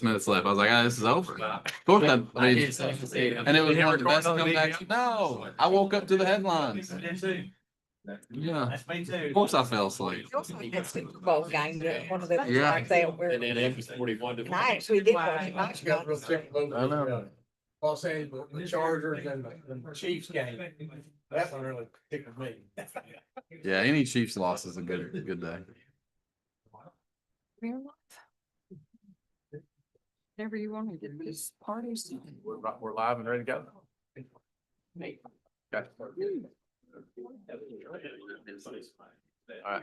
minutes left. I was like, ah, this is over. Of course, and it was one of the best comebacks. No, I woke up to the headlines. Yeah, That's me too. of course I fell asleep. You also had that Super Bowl game, one of those Yeah. like that where. And then it was 41 to. And I actually did watch it last night. I know. Los Angeles, the Chargers and the Chiefs game. That one really tickled me. Yeah, any Chiefs loss is a good day. Real life. Whenever you want to get these parties. We're live and ready to go. Okay. All right.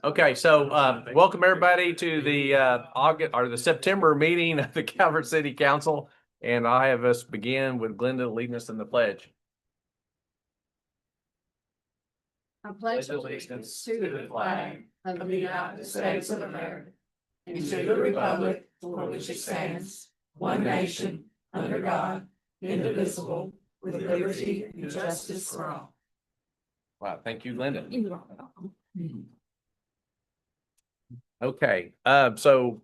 Okay, so welcome everybody to the August or the September meeting of the Calvert City Council. And I have us begin with Glenda leading us in the pledge. I pledge allegiance to the flag of the United States of America and to the republic for which it stands, one nation, under God, indivisible, with liberty and justice for all. Wow, thank you, Glenda. You're welcome. Okay, so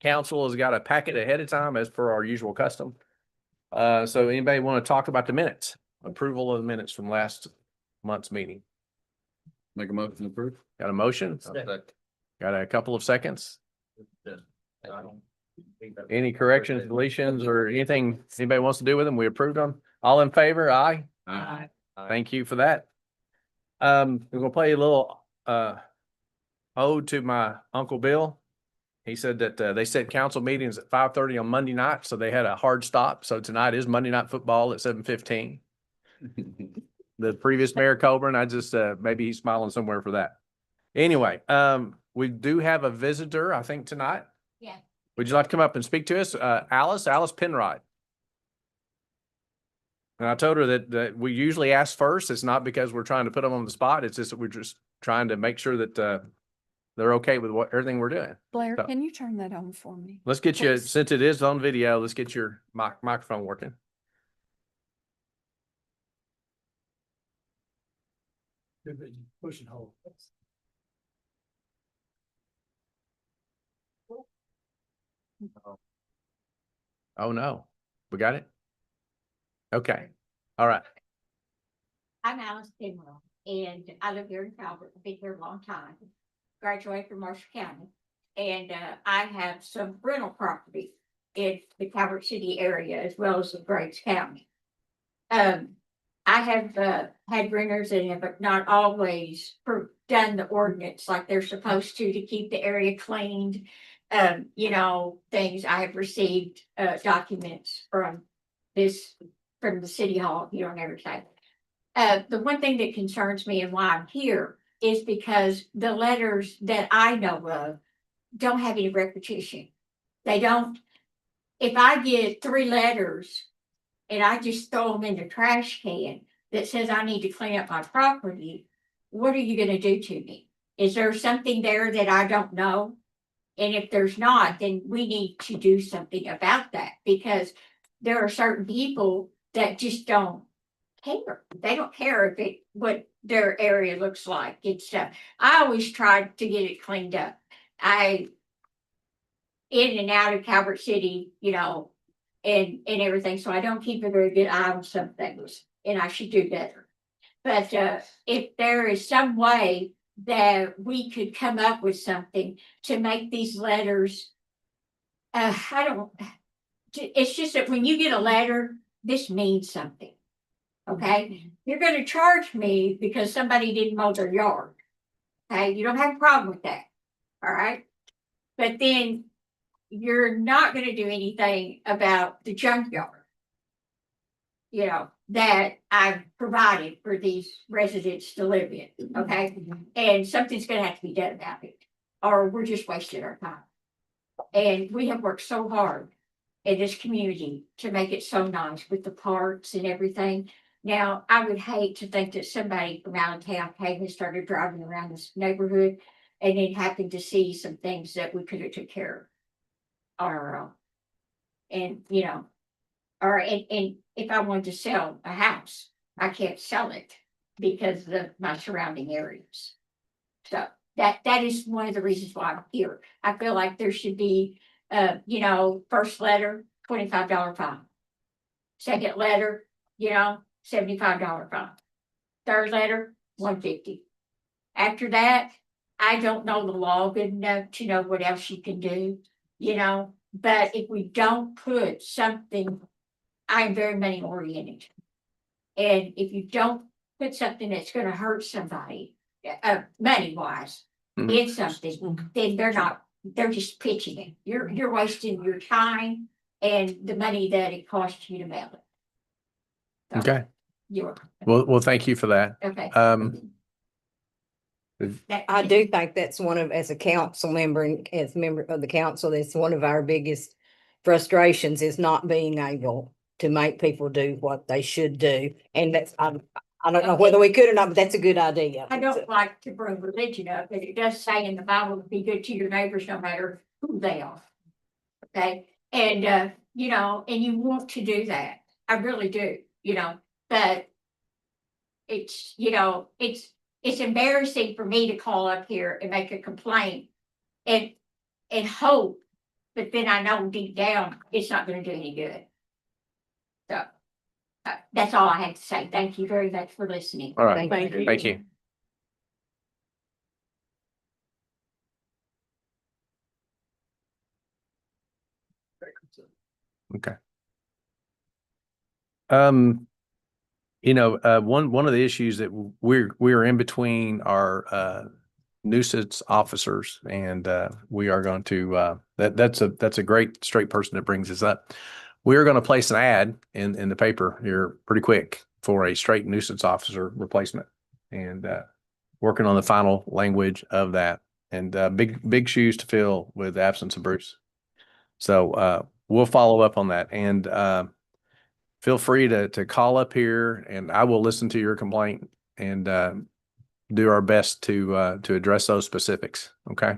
council has got a packet ahead of time as per our usual custom. So anybody want to talk about the minutes? Approval of the minutes from last month's meeting? Make a motion to approve. Got a motion? Got a couple of seconds? Any corrections, deletions, or anything anybody wants to do with them? We approved them. All in favor? Aye. Aye. Thank you for that. We're gonna play a little ode to my Uncle Bill. He said that they set council meetings at 5:30 on Monday night, so they had a hard stop. So tonight is Monday Night Football at 7:15. The previous Mayor Colburn, I just maybe he's smiling somewhere for that. Anyway, we do have a visitor, I think, tonight. Yeah. Would you like to come up and speak to us? Alice Penrod. And I told her that we usually ask first. It's not because we're trying to put them on the spot. It's just that we're just trying to make sure that they're okay with everything we're doing. Blair, So- can you turn that on for me? Let's get you, Please. since it is on video, let's get your microphone working. Push and hold. Oh, no. We got it? Okay. All right. I'm Alice Penrod, and I live here in Calvert. I've been here a long time. Graduated from Marshall County, and I have some rental property in the Calvert City area as well as in Graves County. I have had renters that have not always done the ordinance like they're supposed to keep the area cleaned. Things I have received documents from the city hall, and everything. The one thing that concerns me and why I'm here is because the letters that I know of don't have any repetition. They don't. If I get 3 letters and I just throw them in the trash can that says I need to clean up my property, what are you going to do to me? Is there something there that I don't know? And if there's not, then we need to do something about that, because there are certain people that just don't care. They don't care what their area looks like. I always try to get it cleaned up. I in and out of Calvert City, and everything. So I don't keep a very good eye on some things, and I should do better. But if there is some way that we could come up with something to make these letters, it's just that when you get a letter, this means something. Okay, you're going to charge me because somebody didn't mow their yard. Okay, you don't have a problem with that. All right, but then you're not going to do anything about the junkyard, that I've provided for these residents to live in. Okay, and something's going to have to be done about it, or we're just wasting our time. And we have worked so hard in this community to make it so nice with the parks and everything. Now, I would hate to think that somebody from out of town came and started driving around this neighborhood and then happened to see some things that we could have took care of on our own. And, and if I wanted to sell a house, I can't sell it because of my surrounding areas. So that is one of the reasons why I'm here. I feel like there should be, first letter, $25 fine. Second letter, $75 fine. Third letter, $150. After that, I don't know the law good enough to know what else you can do, but if we don't put something, I'm very money oriented. And if you don't put something that's gonna hurt somebody, money wise, Mhm. in something, then they're just pitching it. You're wasting your time and the money that it costs you to mail it. So, Okay. You're, Well, thank you for that. okay. I do think that's one of, as a council member and as a member of the council, that's one of our biggest frustrations is not being able to make people do what they should do. And that's, I don't know whether we could or not, but that's a good idea. I don't like to bring religion up, but it does say in the Bible to be good to your neighbors no matter who they are. Okay, and and you want to do that. I really do, but it's embarrassing for me to call up here and make a complaint and hope, but then I know deep down it's not gonna do any good. So that's all I had to say. Thank you very much for listening. All right. Thank you. Thank you. Okay. One of the issues that we're in between are nuisance officers, and we are going to that's a great straight person that brings this up. We're going to place an ad in the paper here pretty quick for a straight nuisance officer replacement, and working on the final language of that, and big shoes to fill with the absence of Bruce. So we'll follow up on that, and feel free to call up here, and I will listen to your complaint and do our best to address those specifics. Okay.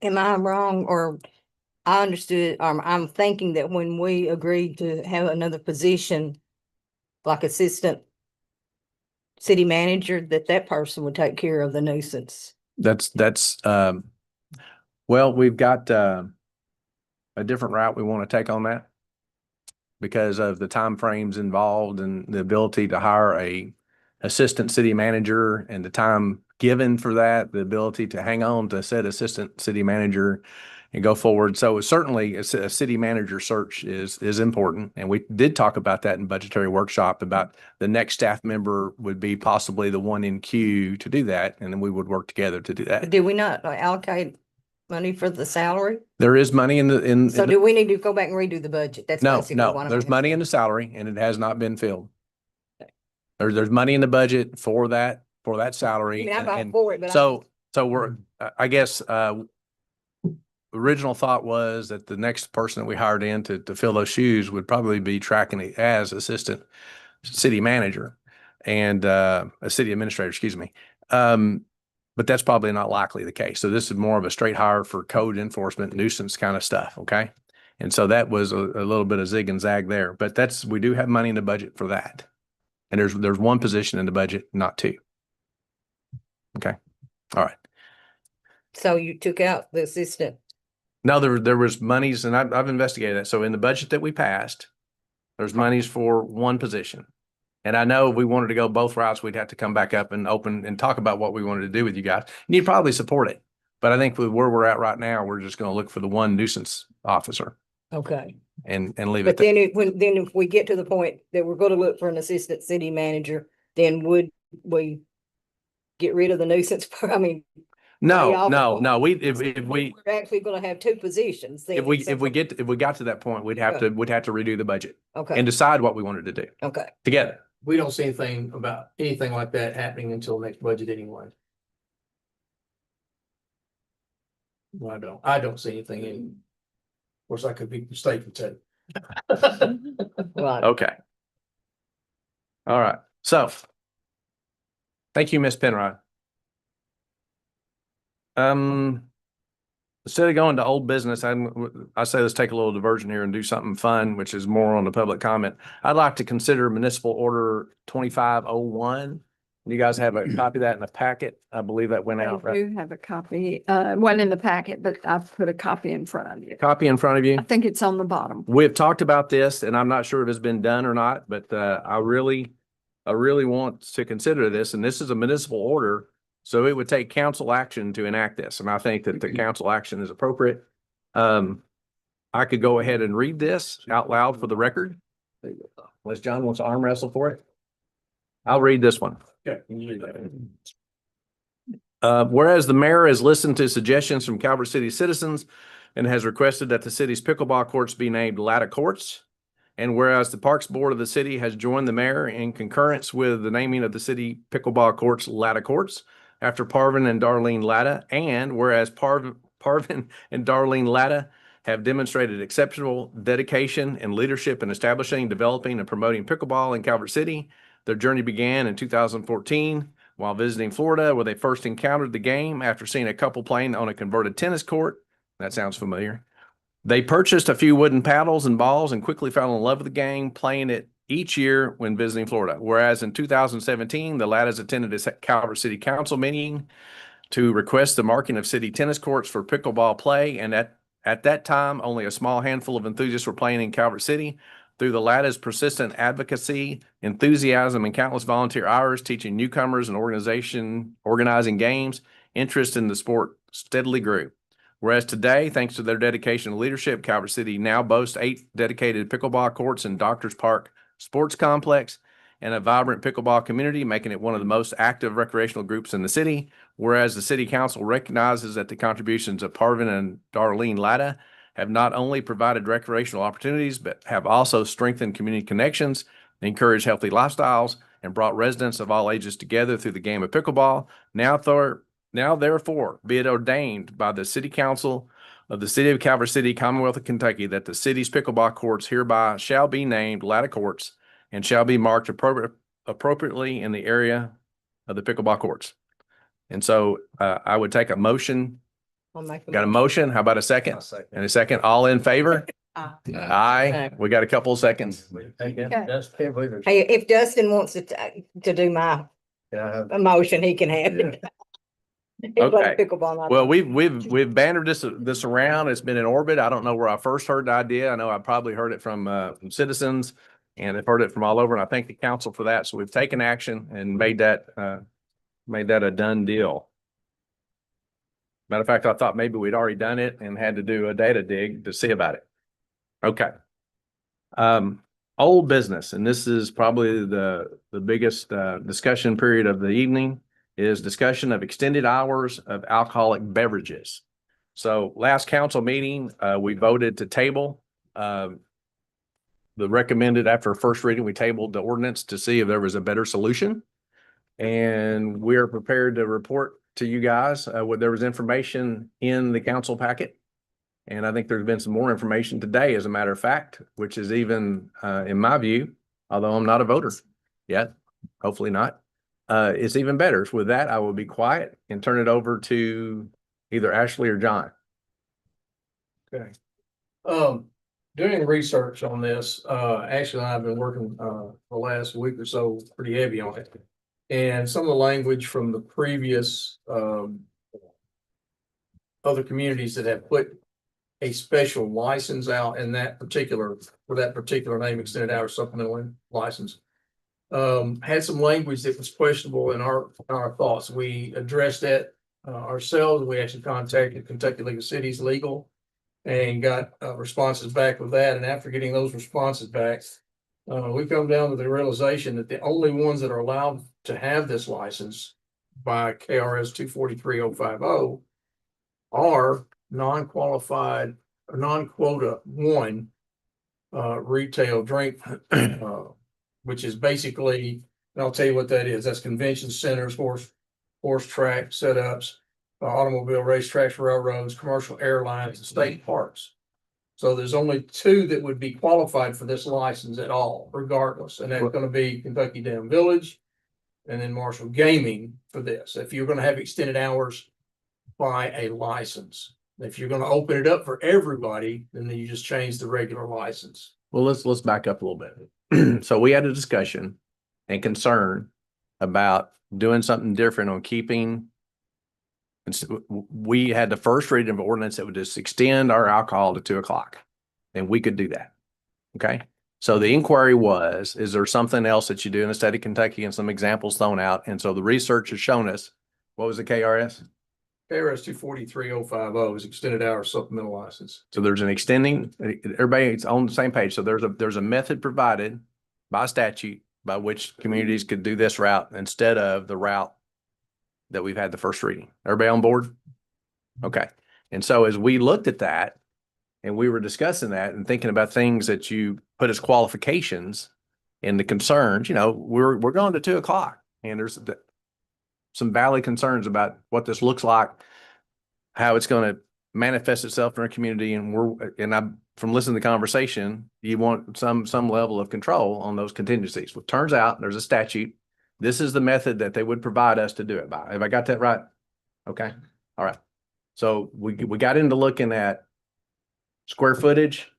Am I wrong, or I understood, I'm thinking that when we agreed to have another position, like assistant city manager, that person would take care of the nuisance. Well, we've got a different route we want to take on that because of the timeframes involved and the ability to hire a assistant city manager and the time given for that, the ability to hang on to said assistant city manager and go forward. So certainly a city manager search is important. And we did talk about that in budgetary workshop about the next staff member would be possibly the one in queue to do that. And then we would work together to do that. Did we not allocate money for the salary? There is money So do we need to go back and redo the budget? That's basically what I'm there's asking. money in the salary and it has not been filled. There's money in the budget for that salary. I mean, I'm all and for it, but so we're, I guess, original thought was that the next person that we hired in to fill those shoes would probably be tracking it as assistant city manager and a city administrator, excuse me. But that's probably not likely the case. So this is more of a straight hire for code enforcement, nuisance kind of stuff. Okay. And so that was a little bit of zig and zag there, but we do have money in the budget for that. And there's one position in the budget, not two. Okay. All right. So you took out the assistant. No, there was monies, and I've investigated that. So in the budget that we passed, there's monies for one position. And I know if we wanted to go both routes, we'd have to come back up and open and talk about what we wanted to do with you guys. And you'd probably support it. But I think with where we're at right now, we're just going to look for the one nuisance officer Okay. and leave But it there. then if we get to the point that we're going to look for an assistant city manager, then would we get rid of the nuisance? I mean, No. we're actually going to have two positions. Then, If we except for- got to that point, we'd have to redo the budget Okay. and decide what we wanted to do Okay. together. We don't see anything about anything like that happening until next budget anyway. Well, I don't see anything in. Of course, I could be mistaken too. Right. Okay. All right. So thank you, Ms. Penrod. Instead of going to old business, I say let's take a little diversion here and do something fun, which is more on the public comment. I'd like to consider municipal order 2501 You guys have a copy of that in the packet. I believe that went out, I right? do have a copy. It wasn't in the packet, but I've put a copy in front of you. Copy in front of you. I think it's on the bottom. We've talked about this and I'm not sure if it's been done or not, but I really want to consider this, and this is a municipal order. So it would take council action to enact this, and I think that the council action is appropriate. I could go ahead and read this out loud for the record. Unless John wants to arm wrestle for it. I'll read this one. Okay. Whereas the mayor has listened to suggestions from Calvert City citizens and has requested that the city's pickleball courts be named Latta Courts. And whereas the Parks Board of the city has joined the mayor in concurrence with the naming of the city pickleball courts Latta Courts after Parvin and Darlene Latta, and whereas Parvin and Darlene Latta have demonstrated exceptional dedication and leadership in establishing, developing, and promoting pickleball in Calvert City. Their journey began in 2014 while visiting Florida, where they first encountered the game after seeing a couple playing on a converted tennis court. That sounds familiar. They purchased a few wooden paddles and balls and quickly fell in love with the game, playing it each year when visiting Florida. Whereas in 2017, the Lattas attended a Calvert City Council meeting to request the marking of city tennis courts for pickleball play. And at that time, only a small handful of enthusiasts were playing in Calvert City. Through the Lattas' persistent advocacy, enthusiasm, and countless volunteer hours teaching newcomers and organizing games, interest in the sport steadily grew. Whereas today, thanks to their dedication and leadership, Calvert City now boasts 8 dedicated pickleball courts in Doctors Park Sports Complex and a vibrant pickleball community, making it one of the most active recreational groups in the city. Whereas the city council recognizes that the contributions of Parvin and Darlene Latta have not only provided recreational opportunities, but have also strengthened community connections, encouraged healthy lifestyles, and brought residents of all ages together through the game of pickleball. Now, therefore, be it ordained by the City Council of the City of Calvert City, Commonwealth of Kentucky, that the city's pickleball courts hereby shall be named Latta Courts and shall be marked appropriately in the area of the pickleball courts. And so I would take a motion. I'll make a Got a motion? How about a second? And a second, all in favor? Aye. We got a couple of seconds. Hey, if Dustin wants to do my motion, he can have it. He plays Okay. pickleball, not Well, me. we've bannered this around. It's been in orbit. I don't know where I first heard the idea. I know I probably heard it from citizens, and I've heard it from all over. And I thank the council for that. So we've taken action and made that a done deal. Matter of fact, I thought maybe we'd already done it and had to do a data dig to see about it. Okay. Old business, and this is probably the biggest discussion period of the evening, is discussion of extended hours of alcoholic beverages. So last council meeting, we voted to table the recommended, after first reading, we tabled the ordinance to see if there was a better solution. And we're prepared to report to you guys there was information in the council packet. And I think there's been some more information today, as a matter of fact, which is even, in my view, although I'm not a voter yet, hopefully not, it's even better. So with that, I will be quiet and turn it over to either Ashley or John. Okay. Doing research on this, Ashley and I have been working, the last week or so, pretty heavy on it. And some of the language from the previous, other communities that have put a special license out in that particular, for that particular name, extended hour supplemental license. Had some language that was questionable in our thoughts. We addressed that ourselves. We actually contacted Kentucky League of Cities Legal and got responses back with that. And after getting those responses back, we come down to the realization that the only ones that are allowed to have this license by KRS 243.050 are non-qualified or non-quota one retail drink, which is basically, and I'll tell you what that is. That's convention centers, horse track setups, automobile racetracks, railroads, commercial airlines, and state parks. So there's only 2 that would be qualified for this license at all, regardless. And that's going to be Kentucky Dam Village and then Marshall Gaming for this. If you're going to have extended hours by a license, if you're going to open it up for everybody, then you just change the regular license. Well, let's back up a little bit. So we had a discussion and concern about doing something different on keeping. And so we had the first reading of ordinance that would just extend our alcohol to 2:00, and we could do that. Okay. So the inquiry was, is there something else that you do in the state of Kentucky, and some examples thrown out? And so the research has shown us, what was the KRS? KRS 243050 is extended hours supplemental license. So there's an extending, everybody's on the same page. So there's a method provided by statute by which communities could do this route instead of the route that we've had the first reading. Everybody on board? Okay. And so as we looked at that and we were discussing that and thinking about things that you put as qualifications and the concerns, we're going to 2:00, and there's some valid concerns about what this looks like, how it's going to manifest itself in our community. And I'm from listening to the conversation, you want some level of control on those contingencies. Well, it turns out there's a statute. This is the method that they would provide us to do it by. Have I got that right? Okay. All right. So we got into looking at square footage,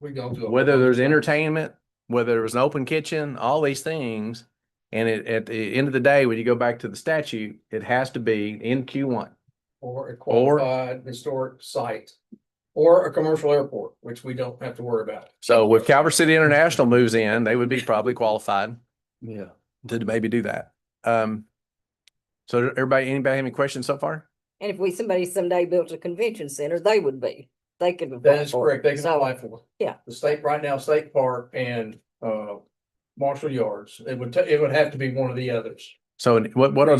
We go to. whether there's entertainment, whether there was an open kitchen, all these things. And at the end of the day, when you go back to the statute, it has to be in Q1. Or a qualified historic site, or a commercial airport, which we don't have to worry about. So if Calvert City International moves in, they would be probably qualified Yeah. to maybe do that. So anybody have any questions so far? And if somebody someday built a convention center, they would be, they could. apply That is for it. correct. They can So, apply for it. yeah. The state, right now, State Park and Marshall Yards, it would have to be one of the others. So what are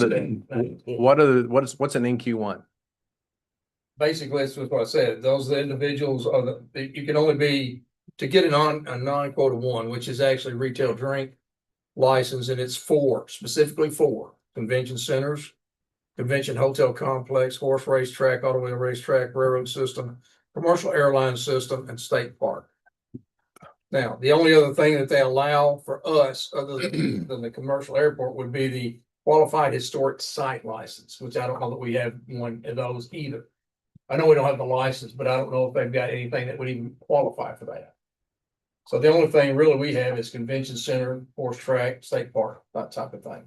what's an NQ1? Basically, that's what I said. Those individuals you can only be, to get a non-quota one, which is actually retail drink license, and it's specifically for convention centers, convention hotel complex, horse racetrack, automobile racetrack, railroad system, commercial airline system, and state park. Now, the only other thing that they allow for us, other than the commercial airport, would be the qualified historic site license, which I don't know that we have one of those either. I know we don't have the license, but I don't know if they've got anything that would even qualify for that. So the only thing really we have is convention center, horse track, state park, that type of thing.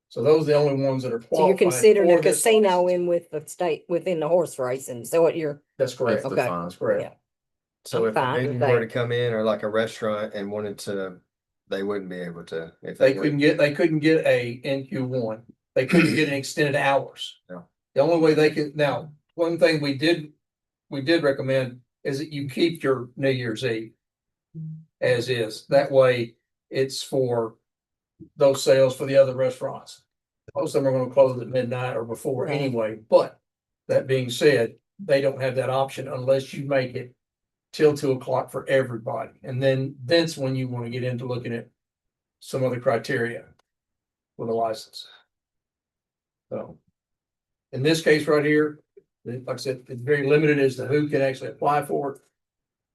So those are the only ones that are So qualified. you're considering a for this casino license. in with the state, within the horse racing, so what you're, That's correct. Okay. That's correct. yeah. So I'm if fine a with venue were to that. come in, or like a restaurant and wanted to, they wouldn't be able to. If They were- couldn't get a NQ1. They couldn't get an extended hours. Yeah. The only way they could, now, one thing we did recommend is that you keep your New Year's Eve as is. That way it's for those sales for the other restaurants. Most of them are gonna close at midnight or before Right. anyway, but that being said, they don't have that option unless you make it till 2:00 for everybody. And then that's when you want to get into looking at some other criteria with a license. So in this case right here, like I said, it's very limited as to who can actually apply for it.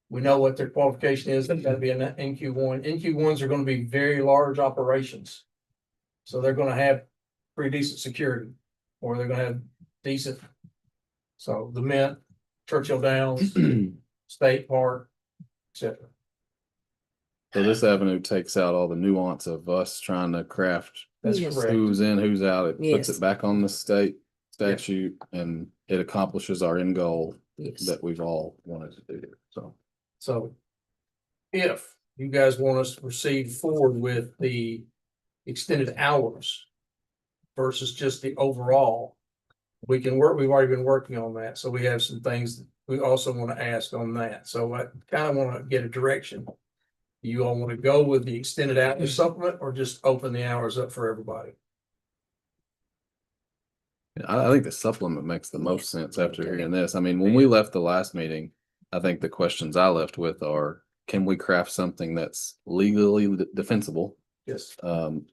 We know what their qualification is. They've got to be an NQ1. NQ1s are going to be very large operations. So they're going to have pretty decent security, or they're going to have decent. So the Mint, Churchill Downs, State Park, etc. So this avenue takes out all the nuance of us trying to craft That's Yes. correct. who's in, who's out. It puts Yes. it back on the state statute, and it accomplishes our end goal Yes. that we've all wanted to do. So So if you guys want us to proceed forward with the extended hours versus just the overall, we can work, we've already been working on that. So we have some things that we also want to ask on that. So I kind of want to get a direction. Do you all want to go with the extended hours supplement or just open the hours up for everybody? I think the supplement makes the most sense after hearing this. I mean, when we left the last meeting, I think the questions I left with are, can we craft something that's legally defensible, Yes.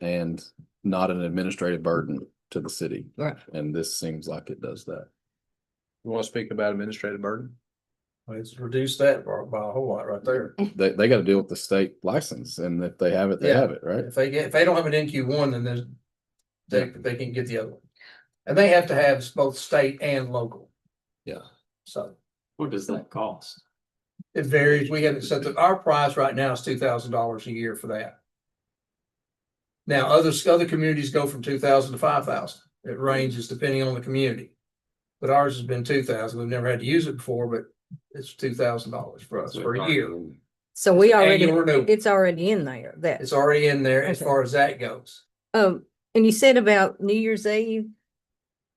and not an administrative burden to the city? Right. And this seems like it does that. You want to speak about administrative burden? It's reduced that by a whole lot right there. They got to deal with the state license, and if they have it, they Yeah. have it, right? If they don't have an NQ1, then they can get the other one. And they have to have both state and local. Yeah. So What does that cost? it varies. We haven't set our price right now is $2,000 a year for that. Now, other communities go from 2,000 to 5,000. It ranges depending on the community. But ours has been 2,000. We've never had to use it before, but it's $2,000 for us for a year. So we already, Annual renewal. it's already in there, that, It's already in there as Okay. far as that goes. and you said about New Year's Eve,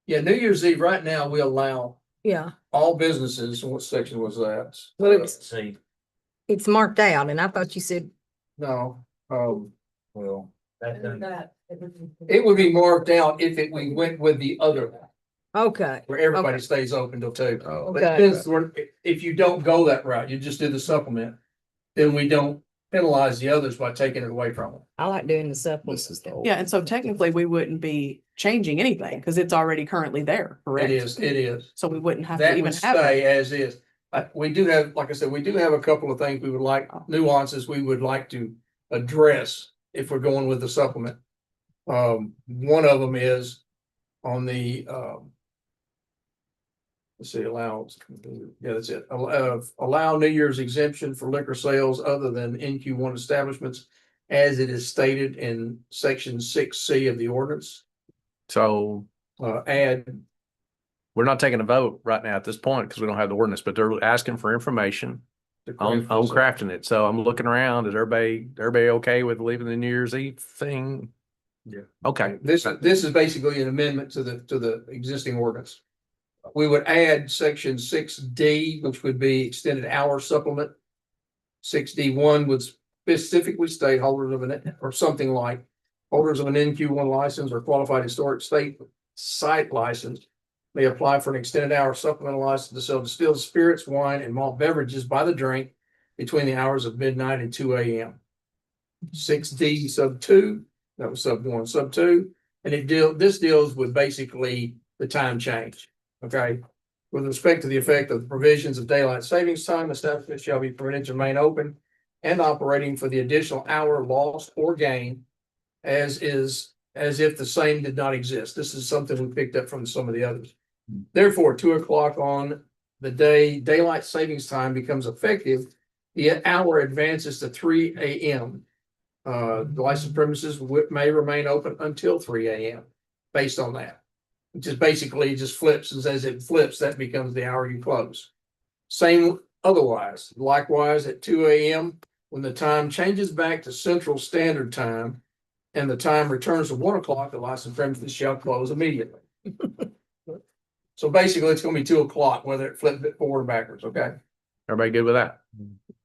Yeah, New Year's Eve, right now, we allow yeah, all businesses, what section was that? well, See, it's marked out, and I thought you said, No, well, that doesn't. it would be marked out if we went with the other one, okay, where everybody stays open till 2. Oh, But Okay. if you don't go that route, you just do the supplement, then we don't penalize the others by taking it away from them. I like doing the supplement. this is the old. Yeah, and so technically we wouldn't be changing anything because it's already currently there, correct? It is. So we wouldn't have to That even would have stay it. as is. We do have, like I said, we do have a couple of things we would like, nuances we would like to address if we're going with the supplement. One of them is on the, let's see, allows, yeah, that's it. Allow New Year's exemption for liquor sales other than NQ1 establishments as it is stated in section 6C of the ordinance. So Add, we're not taking a vote right now at this point because we don't have the ordinance, but they're asking for information the on crafting it. So I'm looking around. Is everybody okay with leaving the New Year's Eve thing? Yeah. Okay. This is basically an amendment to the existing ordinance. We would add section 6D, which would be extended hour supplement. 6D1 would specifically state holders of an, or something like holders of an NQ1 license or qualified historic site license may apply for an extended hour supplemental license to sell distilled spirits, wine, and malt beverages by the drink between the hours of midnight and 2 a.m. 6D sub 2, that was sub 1, sub 2, and this deals with basically the time change. Okay, with respect to the effect of the provisions of daylight savings time, establishments shall be permitted to remain open and operating for the additional hour lost or gain as if the same did not exist. This is something we picked up from some of the others. Therefore, 2 o'clock on the day daylight savings time becomes effective, the hour advances to 3 a.m. The licensed premises may remain open until 3 a.m. based on that. Just basically just flips, and as it flips, that becomes the hour you close. Same otherwise. Likewise, at 2 a.m., when the time changes back to Central Standard Time and the time returns to 1 o'clock, the licensed premises shall close immediately. So basically, it's going to be 2 o'clock, whether it flipped it forward or backwards. Okay. Everybody good with that?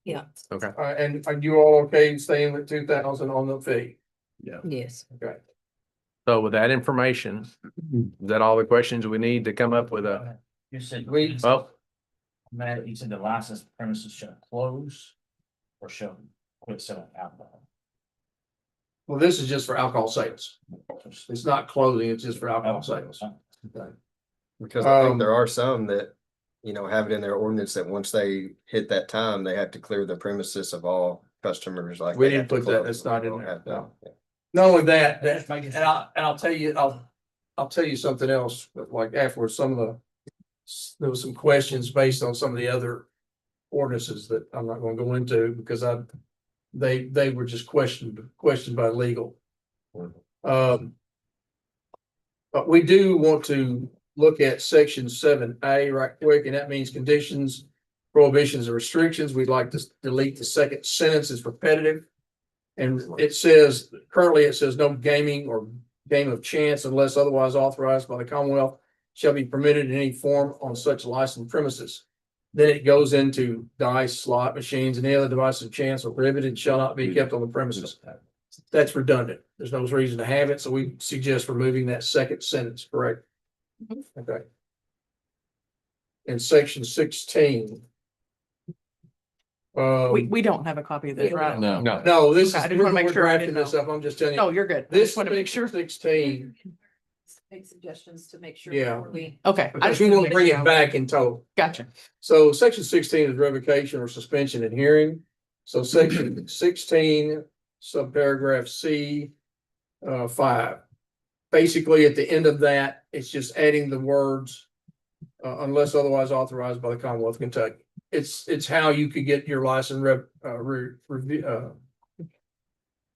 Yeah. Okay. And are you all okay staying with 2,000 on the fee? Yes. Okay. So with that information, is that all the questions we need to come up with a, You said, well, Matt, you said the licensed premises shall close or shall quit selling alcohol. Well, this is just for alcohol sales. It's not clothing, it's just for alcohol sales. Okay. Because I Um, think there are some that, have it in thetheir ordinance that once they hit that time, they have to clear the premises of all customers like. We they didn't have to put that, close. it's not in We don't there, have that. no. Not only that, and I'll tell you, I'll tell you something else, but like afterwards, there was some questions based on some of the other ordinances that I'm not gonna go into because they were just questioned by legal. But we do want to look at section 7A right quick, and that means conditions, prohibitions, and restrictions. We'd like to delete the second sentence, it's repetitive. And it says, currently it says no gaming or game of chance unless otherwise authorized by the Commonwealth shall be permitted in any form on such licensed premises. Then it goes into dice, slot machines, and any other device of chance or prohibited shall not be kept on the premises. That's redundant. There's no reason to have it, so we suggest removing that second sentence, correct? Okay. In section 16. We don't have a copy of this, right? No. No, this is, Okay, I just wanna make we're sure I drafting didn't this know. up. I'm just telling you. No, you're good. I This just want to make sure. 16, Make suggestions to make sure. Yeah. before we- Okay. I because just we wanna want to make bring sure. it back in total. Gotcha. So section 16 is revocation or suspension in hearing. So section 16, subparagraph C, 5. Basically, at the end of that, it's just adding the words, unless otherwise authorized by the Commonwealth of Kentucky. It's how you could get your license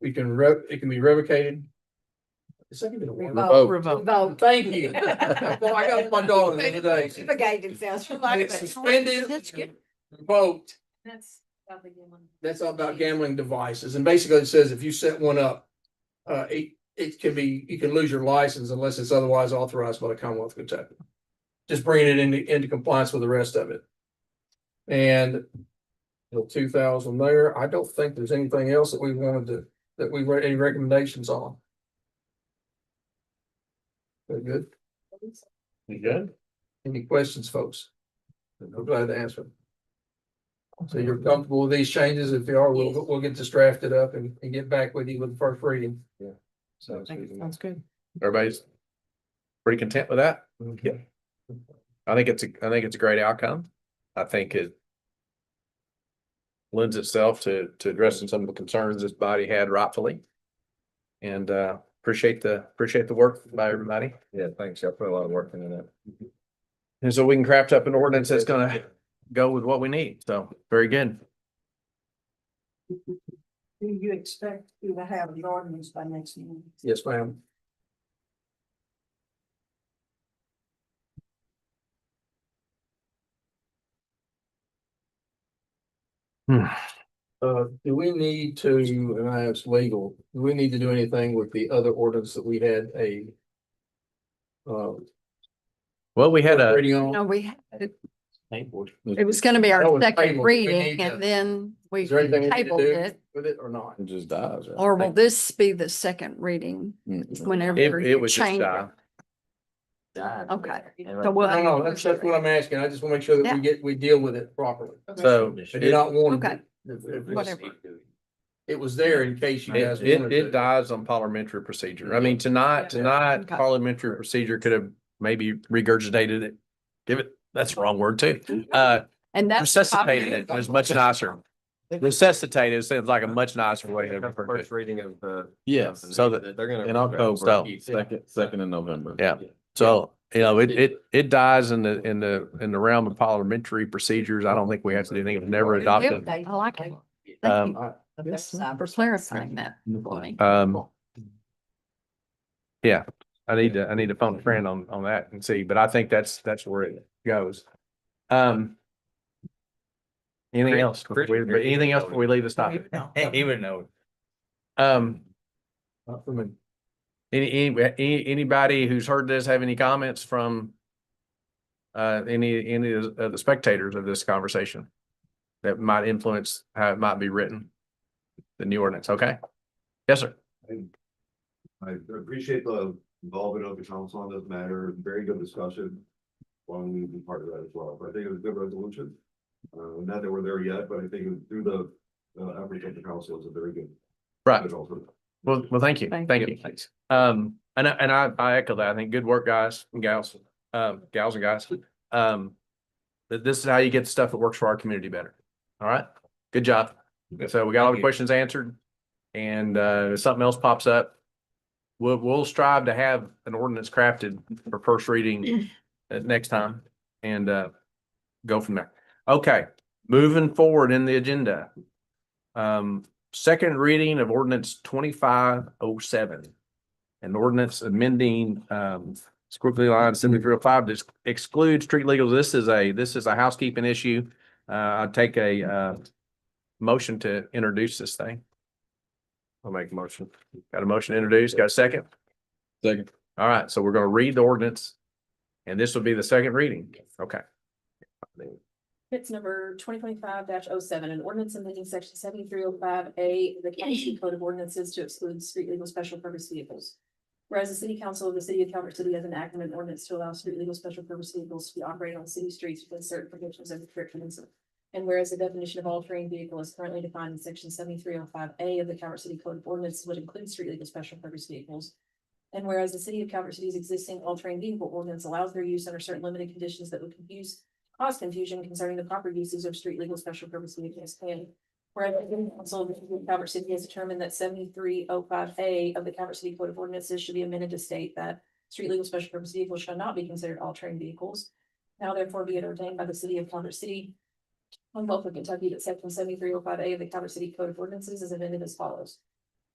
it can be revocated Is that even a word? Revolt. Revolt. Revolt. Thank you. Well, I got my daughter the other day. Forgave himself. It's suspended, revoked. That's about the gambling. That's all about gambling devices. And basically it says if you set one up, it can be, you can lose your license unless it's otherwise authorized by the Commonwealth of Kentucky. Just bringing it into compliance with the rest of it. And 2,000 there. I don't think there's anything else that we wanted to, that we read any recommendations on. Very good. You good? Any questions, folks? I'm glad to answer them. So you're comfortable with these changes? If you are, we'll get this drafted up and get back with you with the first reading. Sounds good. Sounds good. Everybody's pretty content with that? Yeah. I think it's a great outcome. I think it lends itself to addressing some of the concerns this body had rightfully. And appreciate the work by everybody. Yeah, thanks. I put a lot of work into that. And so we can craft up an ordinance that's gonna go with what we need. So very good. Do you expect you to have the ordinance by next meeting? Yes, ma'am. Do we need to, and I asked legal, do we need to do anything with the other ordinance that we had a Well, we had a, reading on? No, we, it It was gonna be That our was second tabled. We need reading to- and then we Is there anything we need to tabled do it. with it or not? just dies, right? Or will this be the second reading whenever? it was just change shy. Okay. So No, we'll, that's what I'm asking. I just want to make sure that Yeah. we deal with it properly. So I do not want. Okay. It Whatever. It was there in case you guys wanted It to. dies on parliamentary procedure. I mean, tonight Okay. parliamentary procedure could have maybe regurgitated it. That's the wrong word too. and that's. Resuscitated it was much nicer. Resuscitated seems like a much nicer way to refer to First it. reading of the. Yes. So that They're gonna. In October, So- second in November. Yeah. So, it dies in the realm of parliamentary procedures. I don't think we have to do anything. It was never adopted. I like it. Um, Thank you for clarifying that. for me. Yeah, I need to phone a friend on that and see, but I think that's where it goes. Anything else? Anything else before we leave this topic? Even though. Not for me. Anybody who's heard this have any comments from any of the spectators of this conversation that might influence how it might be written? The new ordinance, okay? Yes, sir. I appreciate the involvement of the council on this matter, very good discussion. Wanting me to be part of that as well, but I think it was a good resolution. Not that we're there yet, but I think through the efforts of the council is a very good. Right. good alternative. Well, thank you. Thank Thank you. And I echo that. I think good work, guys and gals, gals and guys. That this is how you get stuff that works for our community better. All right. Good job. So we got all the questions answered. And if something else pops up, we'll strive to have an ordinance crafted for first reading next time and go from there. Okay, moving forward in the agenda. Second reading of ordinance 2507. An ordinance amending squiggly line 7305 to exclude street legals. This is a housekeeping issue. I'll take a motion to introduce this thing. I'll make a motion. Got a motion to introduce, got a second? Second. All right, so we're gonna read the ordinance. And this will be the second reading. Okay. It's number 2025-07, an ordinance amending section 7305A of the County City Code of Ordinances to exclude street legal special purpose vehicles. Whereas the city council of the city of Calvert City has enacted an ordinance to allow street legal special purpose vehicles to be operated on city streets within certain provisions and restrictions. And whereas the definition of all terrain vehicle is currently defined in section 7305A of the Calvert City Code of Ordinances, would include street legal special purpose vehicles. And whereas the city of Calvert City's existing all-terrain vehicle ordinance allows their use under certain limited conditions that would cause confusion concerning the proper uses of street legal special purpose vehicles. And whereas the city council of the city of Calvert City has determined that 7305A of the Calvert City Code of Ordinances should be amended to state that street legal special purpose vehicles shall not be considered all-terrain vehicles. Now therefore be it ordained by the city of Calvert City, Commonwealth of Kentucky, that section 7305A of the Calvert City Code of Ordinances is amended as follows.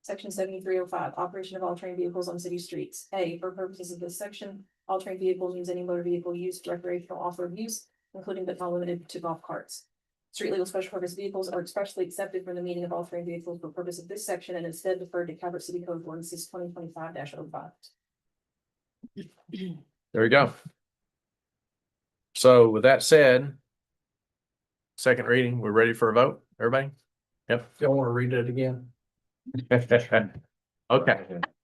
Section 7305, operation of all terrain vehicles on city streets. A, for purposes of this section, all terrain vehicles use any motor vehicle used for recreational off-road use, including but not limited to golf carts. Street legal special purpose vehicles are expressly accepted from the meaning of all terrain vehicles for purpose of this section and instead deferred to Calvert City Code Ordinances 2025-05. There we go. So with that said, second reading, we're ready for a vote, everybody? Yep. Y'all want to read that again? Okay,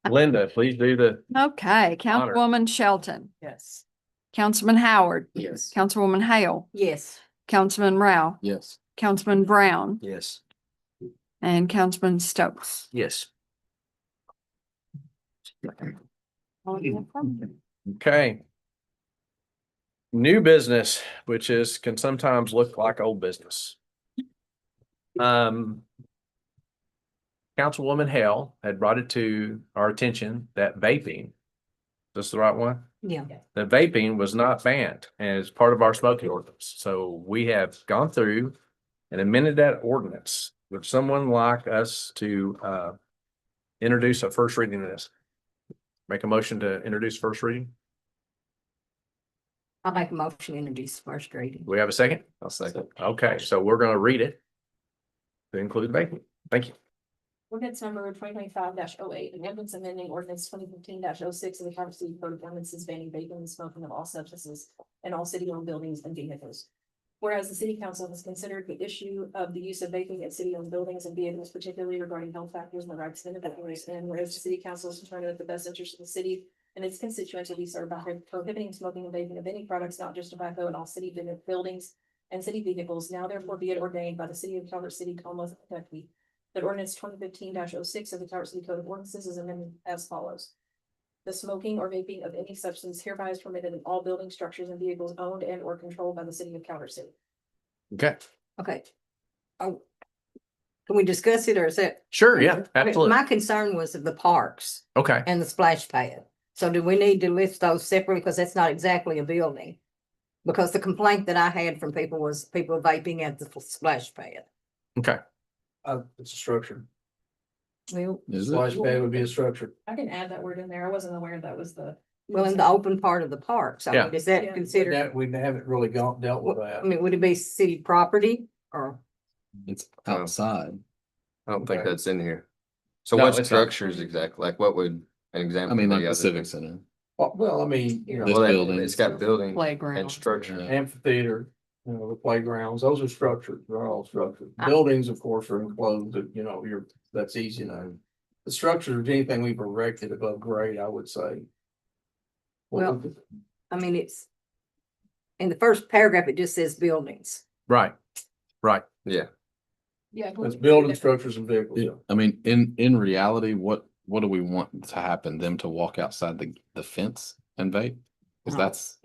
Linda, please do the, Okay, Honor. Councilwoman Shelton, Yes. Councilman Howard, Yes. Councilwoman Hale, Yes. Councilman Rao, Yes. Councilman Brown, Yes. and Councilman Stokes. yes. Okay. New business, which is, can sometimes look like old business. Councilwoman Hale had brought it to our attention that vaping, is this the right one? Yeah. That vaping was not banned as part of our smoking ordinance. So we have gone through and amended that ordinance. Would someone like us to introduce a first reading of this? Make a motion to introduce first reading? I'll make a motion to introduce first reading. Do we have a second? I'll second. Okay, so we're gonna read it to include vaping. Thank you. Ordinance number 2025-08, an ordinance amending ordinance 2015-06 of the Calvert City Code of Ordinances banning vaping and smoking of all substances in all city-owned buildings and vehicles. Whereas the city council has considered the issue of the use of vaping at city-owned buildings and vehicles, particularly regarding health factors and the rights of individuals, and whereas the city council is concerned with the best interest of the city and its constituents will be served by prohibiting smoking and vaping of any products, not just tobacco, in all city buildings and city vehicles. Now therefore be it ordained by the city of Calvert City, Commonwealth of Kentucky, that ordinance 2015-06 of the Calvert City Code of Ordinances is amended as follows. The smoking or vaping of any substance hereby is permitted in all building structures and vehicles owned and or controlled by the city of Calvert City. Okay, Okay. Oh. Can we discuss it or is that? sure, yeah, Okay, absolutely. my concern was of the parks Okay, and the splash pad. So do we need to list those separately? Because that's not exactly a building. Because the complaint that I had from people was people vaping at the splash pad. okay. It's a structure. Well, Is it? Splash pad would be a structure. I can add that word in there. I wasn't aware that was the. well, in the open part of the park. So Yeah. is that Yeah. considered, That, we haven't really dealt with I that. mean, would it be city property or? It's outside. I don't think Okay. that's in here. So No, what it's not. structures exactly? Like what would an I example? mean, be like the other Civic than- Center. Well, I mean, you know, This Well, that- building. it's got building Playground. and structure. Yeah. amphitheater, you know, the playgrounds, those are structured, they're all structured. Ah. Buildings, of course, are enclosed, you know, that's easy enough. The structure of anything we've erected above grade, I would say. Well, I mean, it's. In the first paragraph, it just says buildings. Right, right. Yeah. Yeah. It's building structures and vehicles. Yeah, I mean, in reality, what do we want to happen? Them to walk outside the fence and vape? Cause No. that's.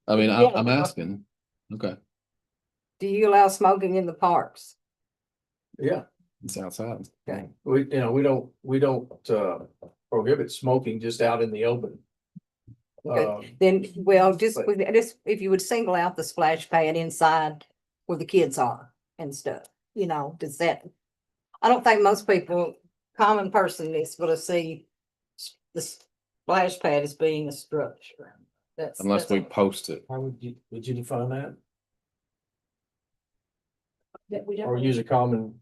I mean, Yeah. I'm asking. Okay, Do you allow smoking in the parks? Yeah, it's outside. Okay. we don't prohibit smoking just out in the open. Then, well, just, if you would single out the splash pad inside where the kids are and stuff, you know, does that? I don't think most people, common person is gonna see the splash pad as being a structure. That's. Unless we that's- post it. How would you define that? Yeah, we Or definitely, use a common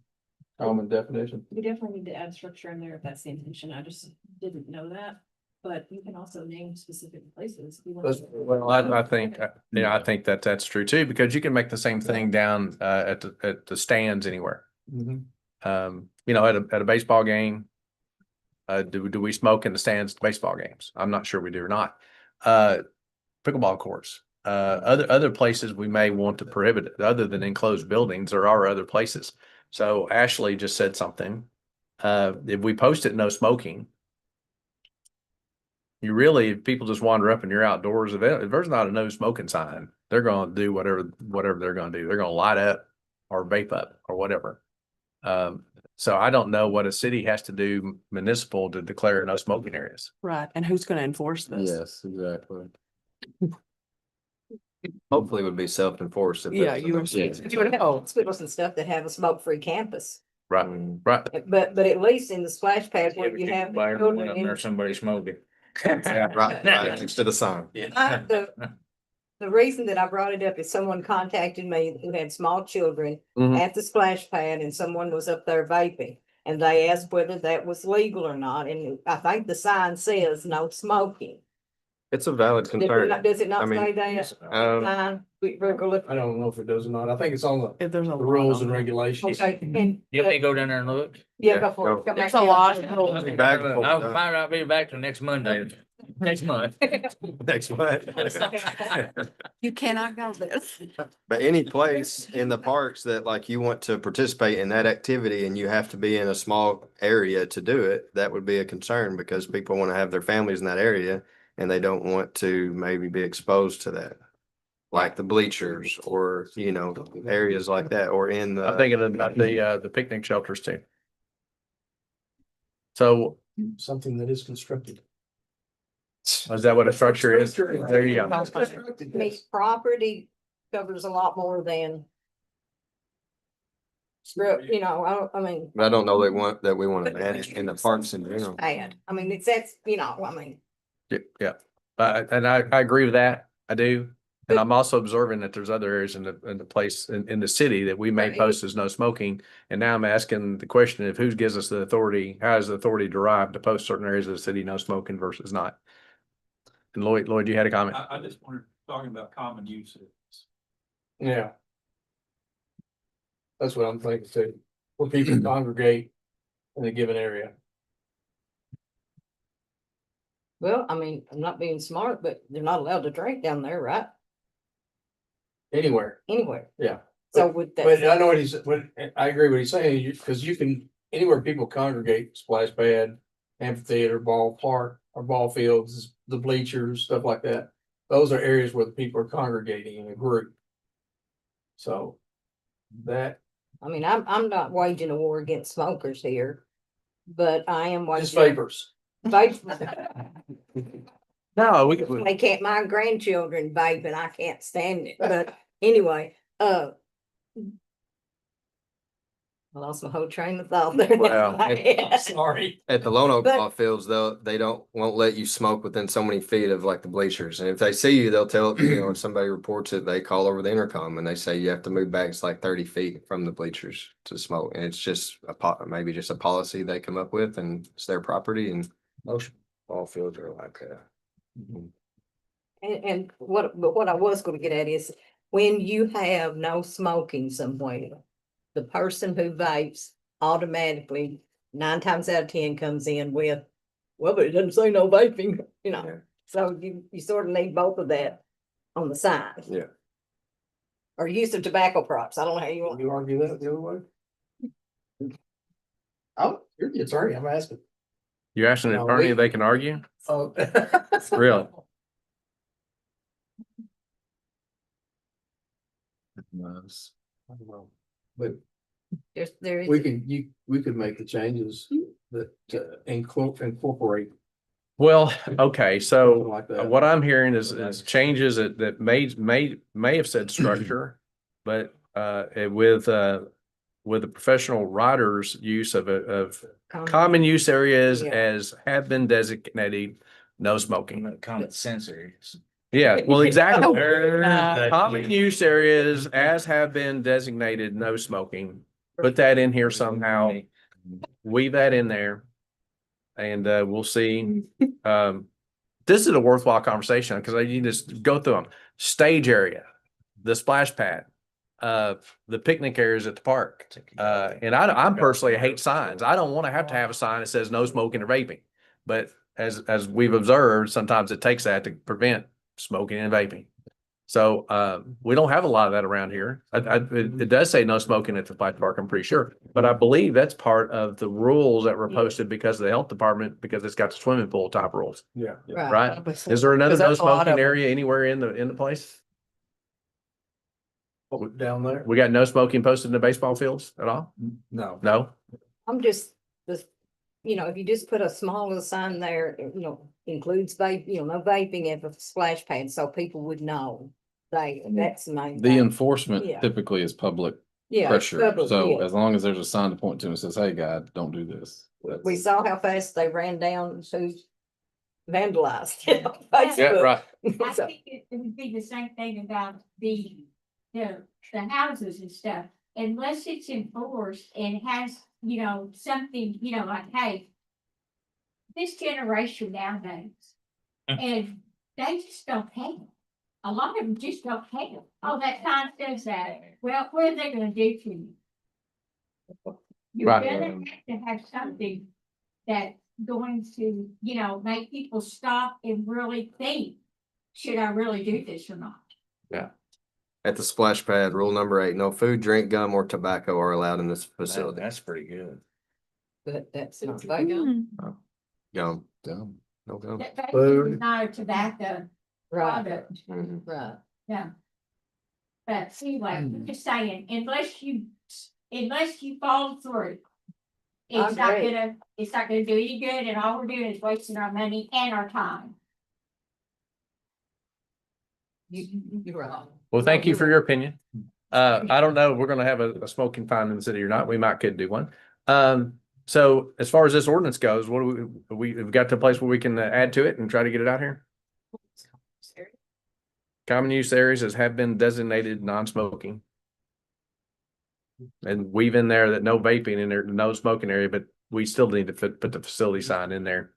definition? we definitely need to add structure in there if that's the intention. I just didn't know that. But you can also name specific places. if you want to. Well, I think, yeah, I think that that's true too, because you can make the same thing down at the stands anywhere. You know, at a baseball game. Do we smoke in the stands at baseball games? I'm not sure we do or not. Pickleball courts, other places we may want to prohibit it, other than enclosed buildings, there are other places. So Ashley just said something. If we post it, no smoking. You really, if people just wander up and you're outdoors, if there's not a no smoking sign, they're gonna do whatever they're gonna do. They're gonna light up or vape up or whatever. So I don't know what a city has to do municipal to declare no smoking areas. Right. And who's gonna enforce this? Yes, exactly. Hopefully it would be self-enforced. if Yeah, there's a- you were. Yeah. You would hope. Hospitals and stuff that have a smoke-free campus. Right, right. But at least in the splash pad where you have the children in. There's somebody smoking. Yeah, right, right, next to the sign. The reason that I brought it up is someone contacted me who had small children Mhm. at the splash pad and someone was up there vaping. And they asked whether that was legal or not, and I think the sign says no smoking. It's a valid concern. Does it I not mean, say that? Um, Sign, regular. I don't know if it does or not. I think it's on the If there's a the lot rules on and there. regulations. Okay, and, You want me to go down there and look? yeah, go for it. Go There's back a down. lot. I'll be back before I'll we're done. find out, be back till next Monday, next month. next month. You cannot go this. But any place in the parks that like you want to participate in that activity and you have to be in a small area to do it, that would be a concern because people want to have their families in that area and they don't want to maybe be exposed to that. Like the bleachers or, you know, areas like that or in I'm the, thinking about the picnic shelters too. So Something that is constructed. is that what a structure is? There you go. Constructed, I mean, yes. property covers a lot more than strip, you know, I mean, I don't know that we want to manage in the parks in general. bad. I mean, that's, you know, I mean, Yeah, and I agree with that. I do. And I'm also observing that there's other areas in the place in the city that we may Right. post as no smoking. And now I'm asking the question of who gives us the authority, how is the authority derived to post certain areas of the city, no smoking versus not? And Lloyd, you had a comment? I just wondered, talking about common uses. Yeah. That's what I'm thinking too, where people congregate in a given area. well, I mean, I'm not being smart, but they're not allowed to drink down there, right? Anywhere, Anywhere. yeah. So with But that, I know I agree what he's saying, because you can, anywhere people congregate, splash pad, amphitheater, ballpark, or ball fields, the bleachers, stuff like that. Those are areas where the people are congregating in a group. So that, I mean, I'm not waging a war against smokers here, but I am just waging. vapors. No, They can't, my grandchildren vape and I can't stand it, but anyway, I lost my whole train of thought there. Well, Sorry. At the Lone Oak But- ball fields, they won't let you smoke within so many feet of like the bleachers. And if they see you, they'll tell, you know, if somebody reports it, they call over the intercom and they say you have to move back. It's like 30 feet from the bleachers to smoke. And it's just maybe just a policy they come up with and it's their property and most ball fields are like that. And what I was gonna get at is, when you have no smoking somewhere, the person who vapes automatically, 9 times out of 10 comes in with, well, but it doesn't say no vaping, you know, Yeah. so you sort of need both of that on the sign. Yeah. Or use of tobacco products, I don't know how you want. You argue that the other way? Oh, you're the attorney, I'm asking. you're asking an No, attorney we- if they can argue? Oh. Really? I don't know. But There is. we could make the changes that incorporate Well, okay, something so like that. what I'm hearing is changes that may have said structure, but with the professional writer's use of common use areas Yeah. as have been designated no smoking. Common sense areas. Yeah, well, exactly. Uh, Common use areas as have been designated no smoking. Put that in here somehow, weave that in there. And we'll see. This is a worthwhile conversation because you just go through them. Stage area, the splash pad, the picnic areas at the park. And I'm personally hate signs. I don't want to have a sign that says no smoking or vaping. But as we've observed, sometimes it takes that to prevent smoking and vaping. So we don't have a lot of that around here. It does say no smoking at the splash park, I'm pretty sure. But I believe that's part of the rules that were posted because of the health department, because it's got the swimming pool type rules, Yeah. right? Is there another 'Cause no that's a lot smoking of them. area anywhere in the place? Down there? We got no smoking posted in the baseball fields at all? No. No? I'm just, you know, if you just put a small little sign there, you know, includes vape, you know, no vaping at the splash pad, so people would know. That's the main The thing. enforcement Yeah. typically is public Yeah. pressure. public, So yeah. as long as there's a sign to point to and says, hey, God, don't do this. We That's- saw how fast they ran down who's vandalized. Yeah, Facebook. right. I So- think it would be the same thing about the houses and stuff, unless it's enforced and has, something, like, hey. This generation nowadays, and they just don't care. A lot of them just don't care. Oh, that sign says that. Well, what are they gonna do to you? You're Right. gonna have to have something that's going to, make people stop and really think, should I really do this or not? At the splash pad, rule number 8, no food, drink, gum, or tobacco are allowed in this Man, facility. that's pretty good. But that's not they go. Gum, Dumb. no gum. That basically is not a tobacco Right, product, right. yeah. But anyway, I'm just saying, unless you follow through. It's not agree. gonna do any good, and all we're doing is wasting our money and our time. You're right. Well, thank you for your opinion. I don't know, if we're gonna have a smoking fine in the city or not. We might could do one. So as far as this ordinance goes, what do we've got to a place where we can add to it and try to get it out here? Common use areas have been designated non-smoking. And weave in there that no vaping in there, no smoking area, but we still need to put the facility sign in there.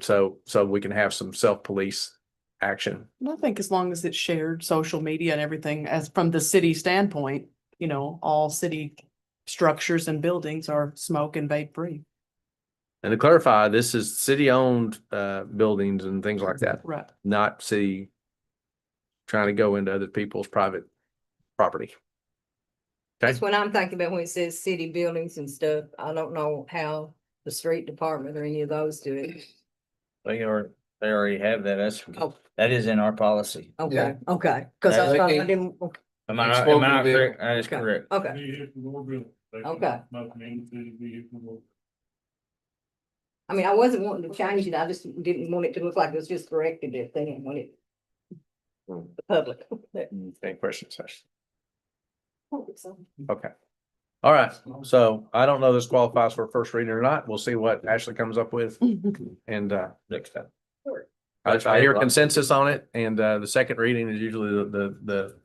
So we can have some self-police action. And I think as long as it's shared social media and everything, as from the city standpoint, all city structures and buildings are smoke and vape free. And to clarify, this is city-owned buildings and things like that, Right. not city trying to go into other people's private property. That's what I'm thinking about when it says city buildings and stuff. I don't know how the street department or any of those do it. They already have that. Oh. That is in our policy. Okay, okay, cause Yeah, I they- didn't, Am I not correct? That is Okay. correct. okay. Okay. I mean, I wasn't wanting to change it. I just didn't want it to look like it was just corrected if they didn't want it. The public. Any questions? Okay. All right. So I don't know if this qualifies for first reading or not. We'll see what Ashley comes up with and next time. I hear consensus on it and the second reading is usually the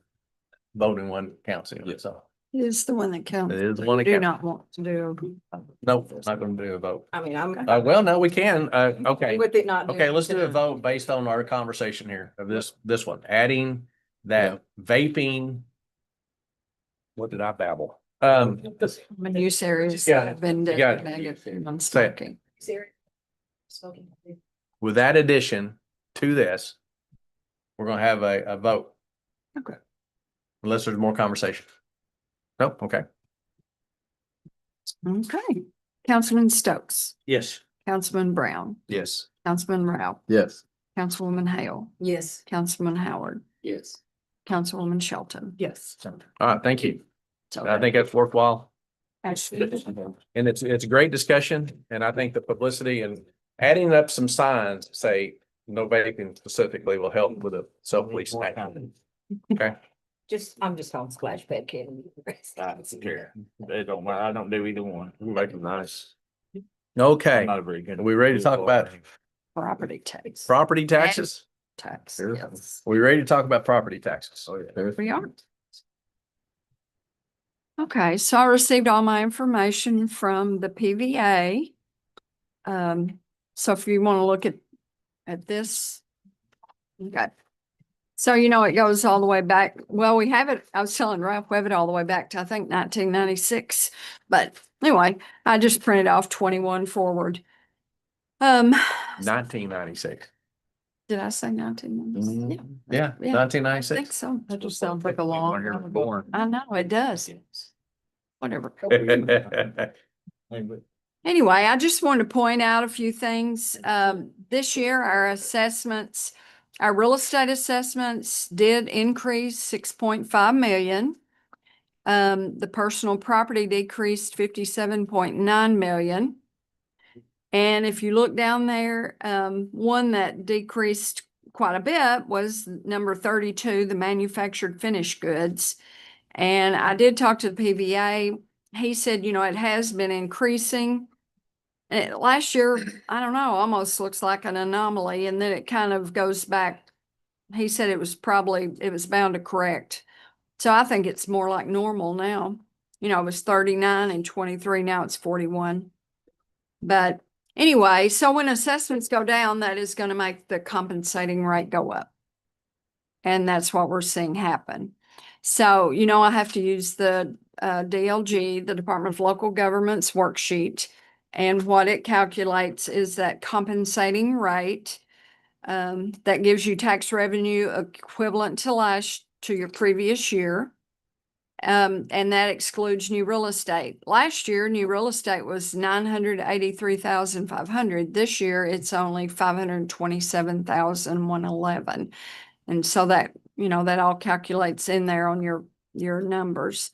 voting one counts anyway. So It is the one that counts. it is the one that Do counts. not want to do. Nope, not gonna do a vote. I mean, I'm. Well, no, we can. Okay. With it not. Okay, let's do a vote based on our conversation here of this one, adding that vaping. What did I babble? Common use areas Yeah, that have been you got it. designated on Say it. smoking. With that addition to this, we're gonna have a vote. Okay. Unless there's more conversation. Nope, okay. Okay. Councilman Stokes, Yes. Councilman Brown, Yes. Councilman Rao, Yes. Councilwoman Hale, Yes. Councilman Howard, Yes. Councilwoman Shelton. Yes. All right, thank you. So I think that's worthwhile. Absolutely. And it's a great discussion and I think the publicity and adding up some signs, say no vaping specifically will help with a self-police action. Okay. I'm just on splash pad kidding. They don't, I don't do either one. You make them nice. Okay. Not a very good. Are we ready to talk about property tax. property taxes? Tax, Sure. yes. Are we ready to talk about property taxes? Oh, yeah. We are. Okay, so I received all my information from the PVA. So if you want to look at this. Okay. So it goes all the way back. Well, we have it, I was telling Ralph, we have it all the way back to, I think, 1996. But anyway, I just printed off 21 forward. 1996. Did I say 1996? Yeah, Yeah, I 1996. think so. That just sounds like a long. When you were time ago. born. I know, it does. Whatever. Hey, but Anyway, I just wanted to point out a few things. This year, our assessments, our real estate assessments did increase 6.5 million. The personal property decreased 57.9 million. And if you look down there, one that decreased quite a bit was number 32, the manufactured finished goods. And I did talk to the PVA. He said, you know, it has been increasing. Last year, I don't know, almost looks like an anomaly, and then it kind of goes back. He said it was bound to correct. So I think it's more like normal now. You know, it was 39 and 23, now it's 41. But anyway, so when assessments go down, that is going to make the compensating rate go up. And that's what we're seeing happen. So, you know, I have to use the DLG, the Department of Local Government's worksheet. And what it calculates is that compensating rate that gives you tax revenue equivalent to your previous year. And that excludes new real estate. Last year, new real estate was 983,500. This year, it's only 527,111. And so that, you know, that all calculates in there on your numbers.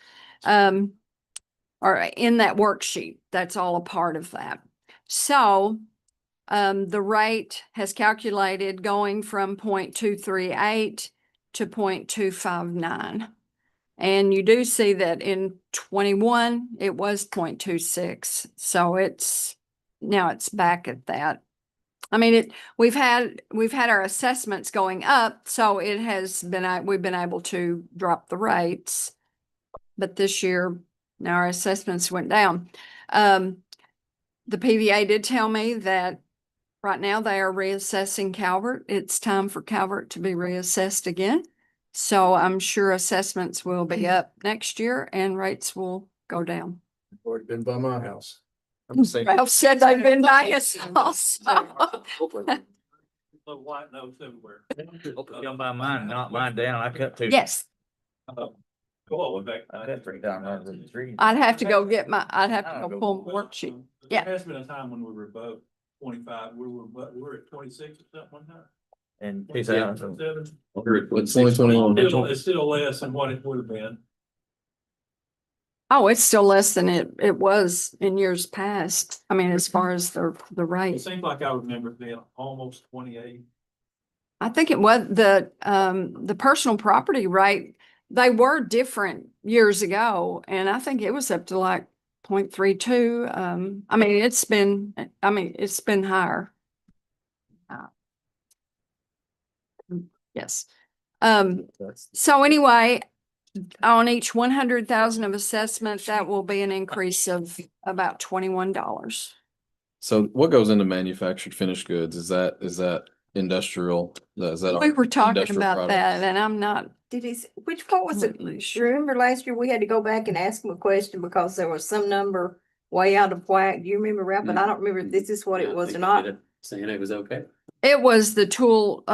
Or in that worksheet, that's all a part of that. So the rate has calculated going from 0.238 to 0.259. And you do see that in 21, it was 0.26. So now it's back at that. I mean, we've had our assessments going up, so we've been able to drop the rates. But this year, now our assessments went down. The PVA did tell me that right now they are reassessing Calvert. It's time for Calvert to be reassessed again. So I'm sure assessments will be up next year and rates will go down. Already been by my house. Ralph said they've been by his house. Little white notes everywhere. Come by mine, knock mine down. I cut two. Yes, Go on, back. I cut 3 down under the tree. I'd have to go pull the worksheet. Yeah. There has been a time when we were above 25, we were at 26 or something like that. And 2000. 27. With 2021. It's still less than what it would have been. Oh, it's still less than it was in years past. I mean, as far as the It rate. seems like I remember it being almost 28. I think it was the personal property rate. They were different years ago, and I think it was up to like 0.32. I mean, it's been higher. Yes. So anyway, on each 100,000 of assessment, that will be an increase of about $21. So what goes into manufactured finished goods? Is that industrial? Is that We were talking industrial about that, products? and I'm not. Which part was it? Remember last year we had to go back and ask them a question because there was some number way out of whack. Do you remember, Ralph? But I don't remember if this is what it was or not. Saying it was okay. It was the tool,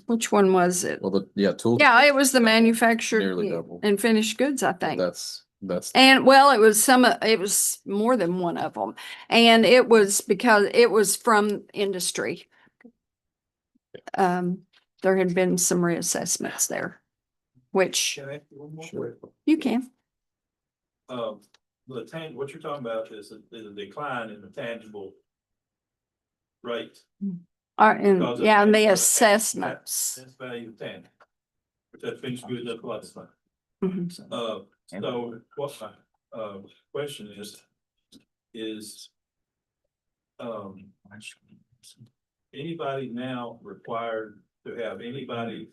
which one was it? Well, tool. Yeah, it was the manufactured Nearly double. and finished goods, I think. That's. And well, it was more than one of them. And it was because it was from industry. There had been some reassessments there, which Can I ask you one more question? you can. What you're talking about is a decline in the tangible rate. And Because of the that, assessments. That's value of tangible. Which that finished good up a lot of time. Mhm. So what my question is anybody now required to have anybody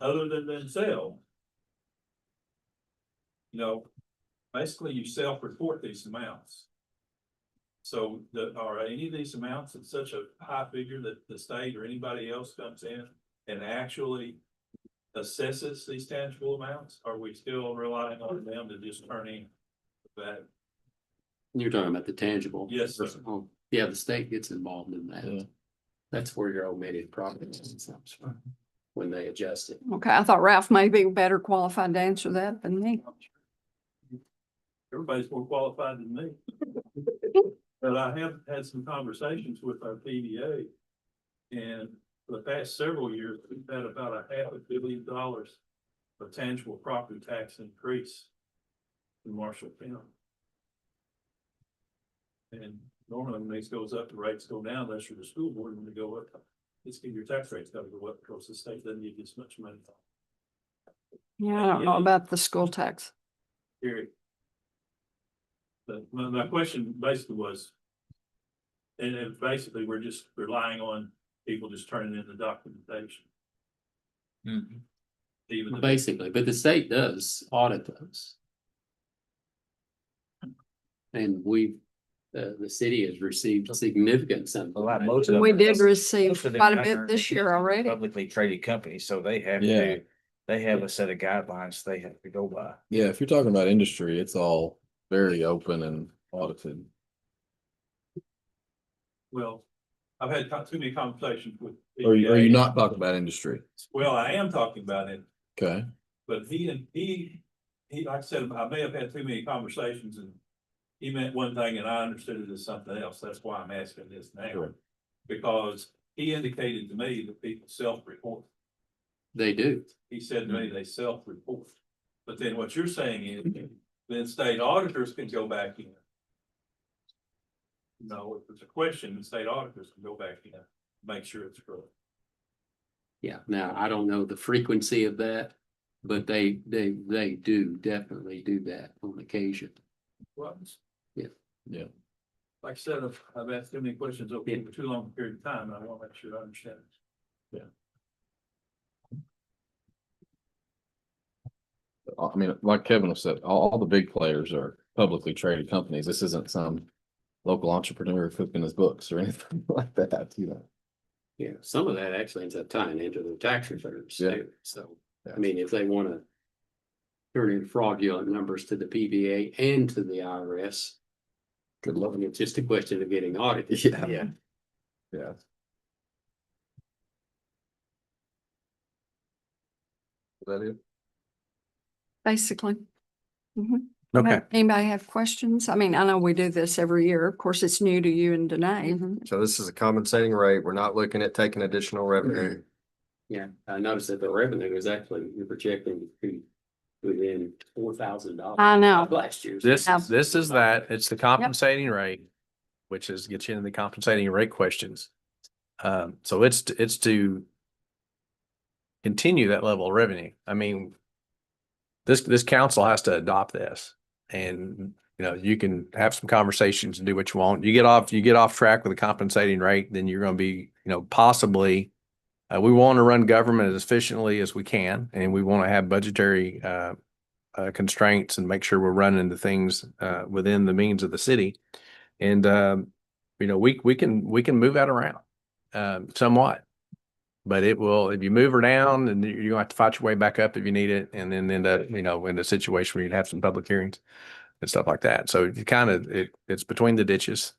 other than themselves? You know, basically you self-report these amounts. So are any of these amounts at such a high figure that the state or anybody else comes in and actually assesses these tangible amounts? Are we still relying on them to just turn in that? You're talking about the tangible. Yes, sir. Oh, yeah, the state gets involved in that. Yeah. That's where your omitted property comes from, when they adjust it. Okay, I thought Ralph may be better qualified to answer that than me. Everybody's more qualified than me. But I have had some conversations with our PDA. And for the past several years, we've had about $500 million of tangible property tax increase in Marshall County. And normally when this goes up, the rates go down, unless you're the school board, when they go up, your tax rate's gotta go up because the state doesn't give you as much money. Yeah, I don't know about the school tax. period. But my question basically was, and basically, we're just relying on people just turning in the documentation. Even the- Basically, but the state does audit those. And the city has received significant sums. A lot, most of them. We did receive most of them quite a are bit this year already. Publicly traded companies, so they have Yeah. to, they have a set of guidelines they have to go by. Yeah, if you're talking about industry, it's all very open and audited. Well, I've had too many conversations with. Or are you PBA. not talking about industry? Well, I am talking about it, Okay. but he, like I said, I may have had too many conversations and he meant one thing and I understood it as something else. That's why I'm asking this now. Sure. Because he indicated to me that people self-report. They do. He said to me, they self-report. But then what you're saying is, then state auditors can go back in. You know, if there's a question, the state auditors can go back in, make sure it's correct. Yeah, now I don't know the frequency of that, but they do definitely do that on occasion. Well, Yeah. like I said, I've asked too many questions over too long a period of time, and I want to make sure I understand. I mean, like Kevin has said, all the big players are publicly traded companies. This isn't some local entrepreneur cooking his books or anything like that, you know. Yeah, some of that actually ends up tying into their tax returns Yeah. too. So, I mean, if they want to turn in fraudulent numbers to the PBA and to the IRS, Good luck. it's just a question of getting audited. Yeah. Yeah. Yeah. Is that it? Basically. Mhm. Okay. Anybody have questions? I mean, I know we do this every year. Of course, it's new to you and Danae. So this is a compensating rate. We're not looking at taking additional revenue. Yeah, I noticed that the revenue is actually, you're projecting to be within $4,000. I know. of last year's. This Yeah. is that. It's the compensating rate, which is gets you into the compensating rate questions. So it's to continue that level of revenue. I mean, this council has to adopt this, and you know you can have some conversations and do what you want. You get off track with the compensating rate, then you're going to be possibly. We want to run government as efficiently as we can, and we want to have budgetary constraints and make sure we're running the things within the means of the city. And we can move that around somewhat, but it will, if you move her down, and you're gonna have to fight your way back up if you need it, and then end up in a situation where you'd have some public hearings and stuff like that. So you kind of it's between the ditches,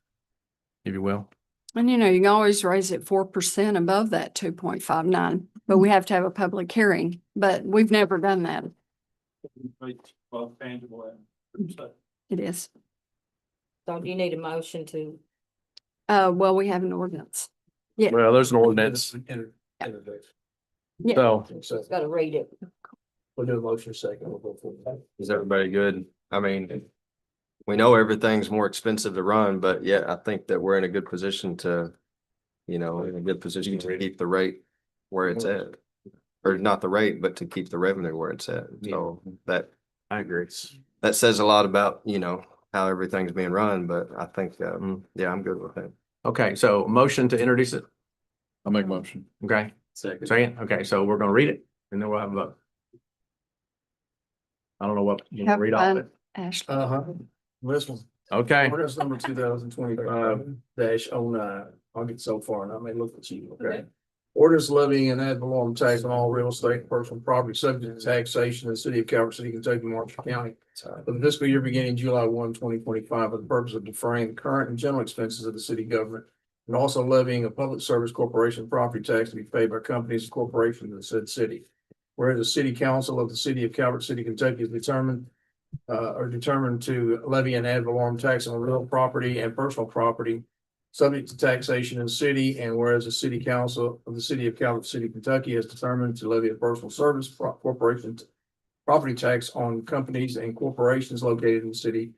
if you will. And you can always raise it 4% above that 2.59, but we have to have a public hearing, but we've never done that. Both tangible and stuff. It is. So do you need a motion to? Well, we have an ordinance. Yeah. Well, there's an ordinance, Yeah. so Got to read it. We'll do a motion second. We'll go for that. Is everybody good? I mean, we know everything's more expensive to run, but yeah, I think that we're in a good position to, in a good position to keep the rate where it's at. Or not the rate, but to keep the revenue where it's at. So that, I agree. that says a lot about, how everything's being run, but I think, yeah, I'm good with that. Okay, so motion to introduce it. I'll make a motion. Okay, Second. second. Okay, so we're gonna read it and then we'll have a vote. I don't know what you Have read off fun, it. Ashley. This one. Okay, Ordinance number 2025-09. I'll get so far and I may look at you, okay? Ordinance levying an ad valorem tax on all real estate and personal property subject to taxation in the city of Calvert City, Kentucky, Marshall County. For the fiscal year beginning July 1, 2025, for the purpose of defraying the current and general expenses of the city government. And also levying a public service corporation property tax to be paid by companies and corporations in the said city. Whereas the city council of the city of Calvert City, Kentucky is determined to levy an ad valorem tax on real property and personal property subject to taxation in the city, and whereas the city council of the city of Calvert City, Kentucky has determined to levy a personal service corporation property tax on companies and corporations located in the city.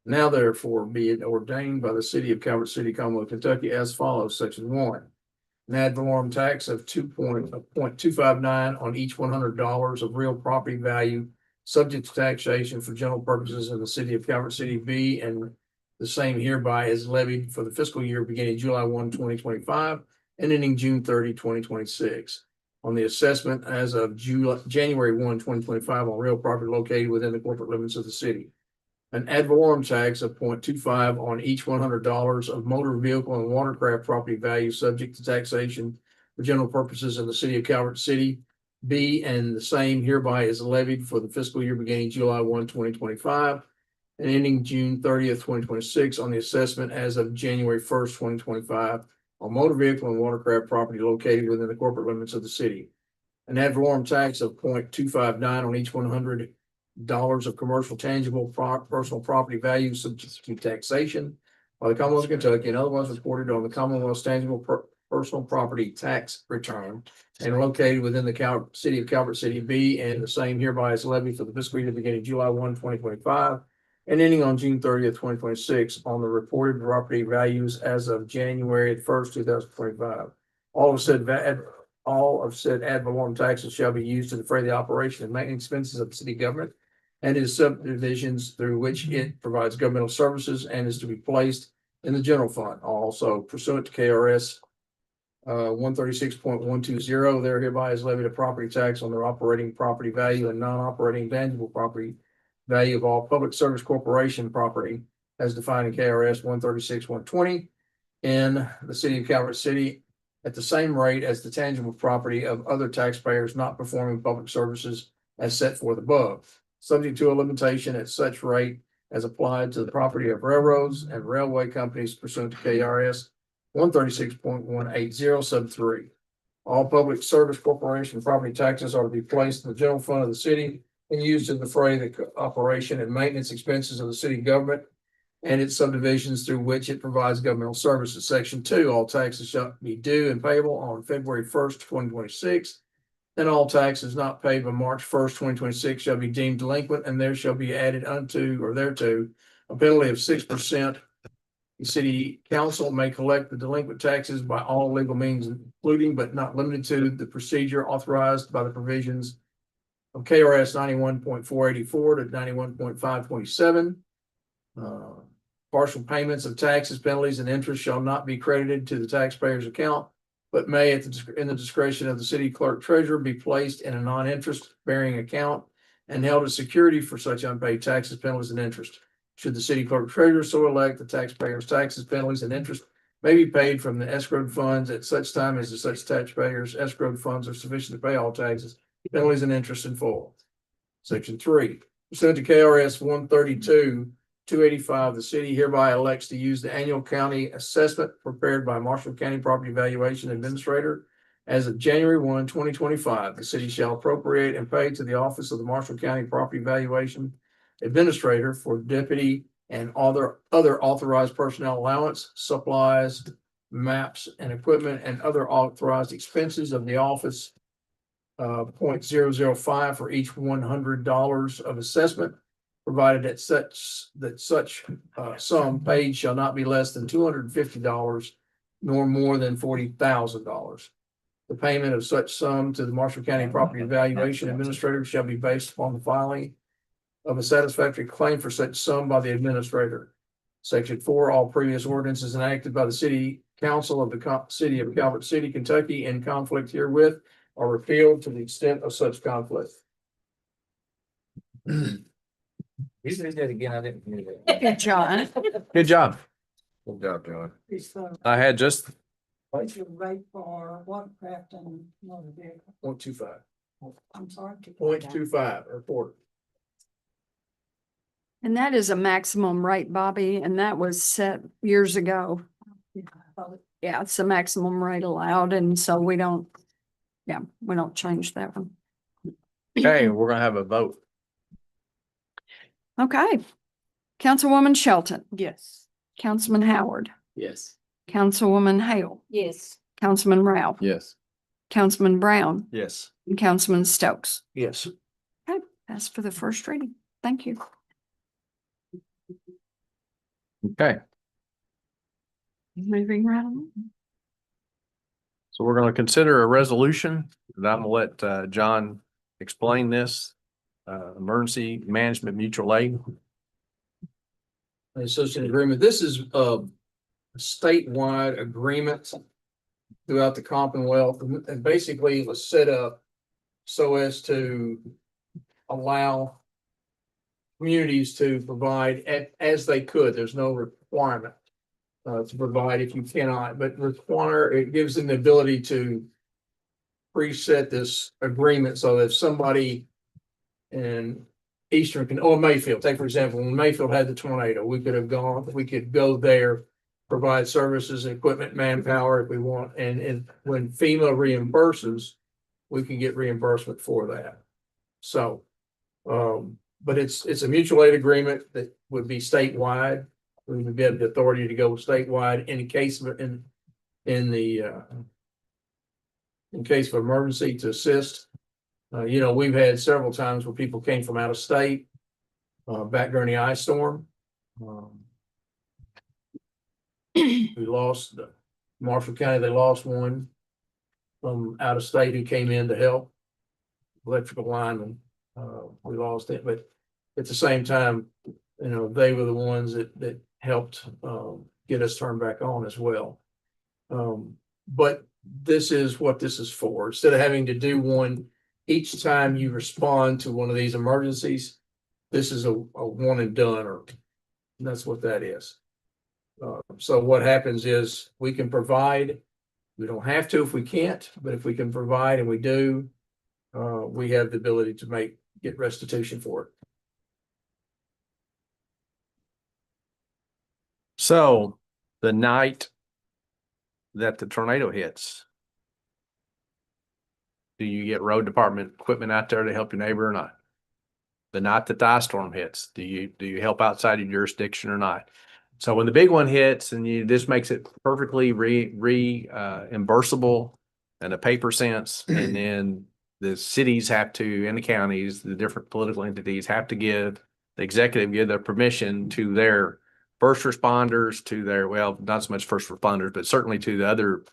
Now therefore be it ordained by the city of Calvert City, Commonwealth, Kentucky as follows. Section 1. An ad valorem tax of 2.259 on each $100 of real property value subject to taxation for general purposes in the city of Calvert City. B, and the same hereby is levied for the fiscal year beginning July 1, 2025, and ending June 30, 2026. On the assessment as of January 1, 2025, on real property located within the corporate limits of the city. An ad valorem tax of 0.25 on each $100 of motor vehicle and watercraft property value subject to taxation for general purposes in the city of Calvert City. B, and the same hereby is levied for the fiscal year beginning July 1, 2025, and ending June 30th, 2026, on the assessment as of January 1st, 2025, on motor vehicle and watercraft property located within the corporate limits of the city. An ad valorem tax of 0.259 on each $100 of commercial tangible personal property value subject to taxation by the Commonwealth of Kentucky and otherwise reported on the Commonwealth's tangible personal property tax return and located within the city of Calvert City. B, and the same hereby is levied for the fiscal year beginning July 1, 2025, and ending on June 30th, 2026, on the reported property values as of January 1st, 2025. All of said ad valorem taxes shall be used to defray the operation and maintenance expenses of the city government and its subdivisions through which it provides governmental services, and is to be placed in the general fund. Also pursuant to KRS 136.120, there hereby is levied a property tax on their operating property value and non-operating tangible property value of all public service corporation property as defined in KRS 136.120 in the city of Calvert City at the same rate as the tangible property of other taxpayers not performing public services as set forth above, subject to a limitation at such rate as applied to the property of railroads and railway companies pursuant to KRS 136.180 sub 3. All public service corporation property taxes are to be placed in the general fund of the city and used to defray the operation and maintenance expenses of the city government and its subdivisions through which it provides governmental services. Section 2, all taxes shall be due and payable on February 1st, 2026. And all taxes not paid by March 1st, 2026 shall be deemed delinquent, and there shall be added unto or thereto a penalty of 6%. The city council may collect the delinquent taxes by all legal means, including but not limited to the procedure authorized by the provisions of KRS 91.484 to 91.527. Partial payments of taxes, penalties, and interest shall not be credited to the taxpayer's account, but may, in the discretion of the city clerk treasurer, be placed in a non-interest bearing account and held as security for such unpaid taxes, penalties, and interest. Should the city clerk treasurer so elect, the taxpayer's taxes, penalties, and interest may be paid from the escrowed funds at such time as such taxpayers' escrowed funds are sufficient to pay all taxes, penalties, and interest in full. Section 3, pursuant to KRS 132.285, the city hereby elects to use the annual county assessment prepared by Marshall County Property Valuation Administrator. As of January 1, 2025, the city shall appropriate and pay to the office of the Marshall County Property Valuation Administrator for deputy and other authorized personnel allowance, supplies, maps, and equipment, and other authorized expenses of the office. 0.005 for each $100 of assessment, provided that such sum paid shall not be less than $250 nor more than $40,000. The payment of such sum to the Marshall County Property Valuation Administrator shall be based upon the filing of a satisfactory claim for such sum by the administrator. Section 4, all previous ordinances enacted by the city council of the city of Calvert City, Kentucky in conflict herewith are repealed to the extent of such conflict. You did that again. I didn't hear that. Good, John. Good job. Good job, John. It's the I had just, what's your rate for watercraft and motor vehicle? 0.25. I'm sorry. 0.25 or quarter. And that is a maximum rate, Bobby, and that was set years ago. Yeah, it's the maximum rate allowed, and so we don't change that one. okay, we're gonna have a vote. Okay. Councilwoman Shelton, Yes. Councilman Howard, Yes. Councilwoman Hale, Yes. Councilman Rao, Yes. Councilman Brown, Yes. and Councilman Stokes. Yes. Okay, that's for the first reading. Thank you. Okay, Moving right on. so we're gonna consider a resolution, and I'm gonna let John explain this. Emergency Management Mutual Aid. Associate agreement. This is a statewide agreement throughout the Commonwealth, and basically it was set up so as to allow communities to provide as they could. There's no requirement to provide if you cannot, but require, it gives them the ability to preset this agreement so that if somebody in or Mayfield, take for example, when Mayfield had the tornado, we could go there, provide services, equipment, manpower if we want, and when FEMA reimburses, we can get reimbursement for that. So, but it's a mutual aid agreement that would be statewide. We would get the authority to go statewide in case of in case of emergency to assist. We've had several times where people came from out of state, back during the ice storm. We lost Marshall County, they lost one from out of state who came in to help. Electrical lineman, we lost it, but at the same time, they were the ones that helped get us turned back on as well. But this is what this is for. Instead of having to do one each time you respond to one of these emergencies, this is a one and done, or that's what that is. So what happens is we can provide, we don't have to if we can't, but if we can provide and we do, we have the ability to get restitution for it. So the night that the tornado hits, do you get road department equipment out there to help your neighbor or not? The night that the ice storm hits, do you help outside your jurisdiction or not? So when the big one hits and this makes it perfectly reimbursable in a paper sense, and then the cities have to, and the counties, the different political entities have to give their permission to their first responders, to their, well, not so much first responders, but certainly to the other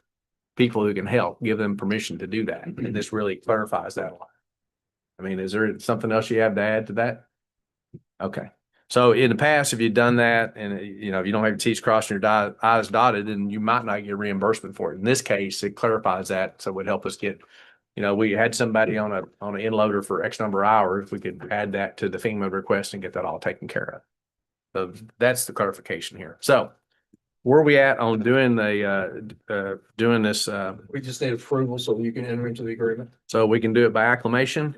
people who can help, give them permission to do that. And this really clarifies that a lot. I mean, is there something else you have to add to that? Okay. So in the past, if you've done that and, if you don't have your T's crossed and your I's dotted, then you might not get reimbursement for it. In this case, it clarifies that. So it would help us get, we had somebody on an inloader for X number of hours. We could add that to the FEMA request and get that all taken care of. So that's the clarification here. So where are we at on doing doing this? We just need approval so you can enter into the agreement. So we can do it by acclamation.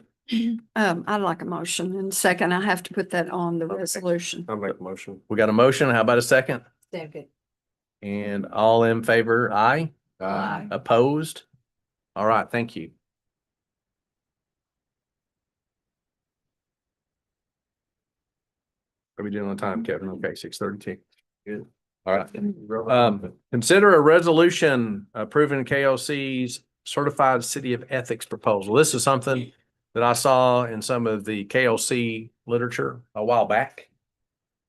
I'd like a motion, and second, I have to put that on the resolution. I'll make a motion. We got a motion. How about a second? Second. And all in favor, aye? Aye. Opposed? All right, thank you. Are we doing on time, Kevin? Okay, 6:32. Good. All right. Consider a resolution approving KOC's Certified City of Ethics proposal. This is something that I saw in some of the KOC literature a while back.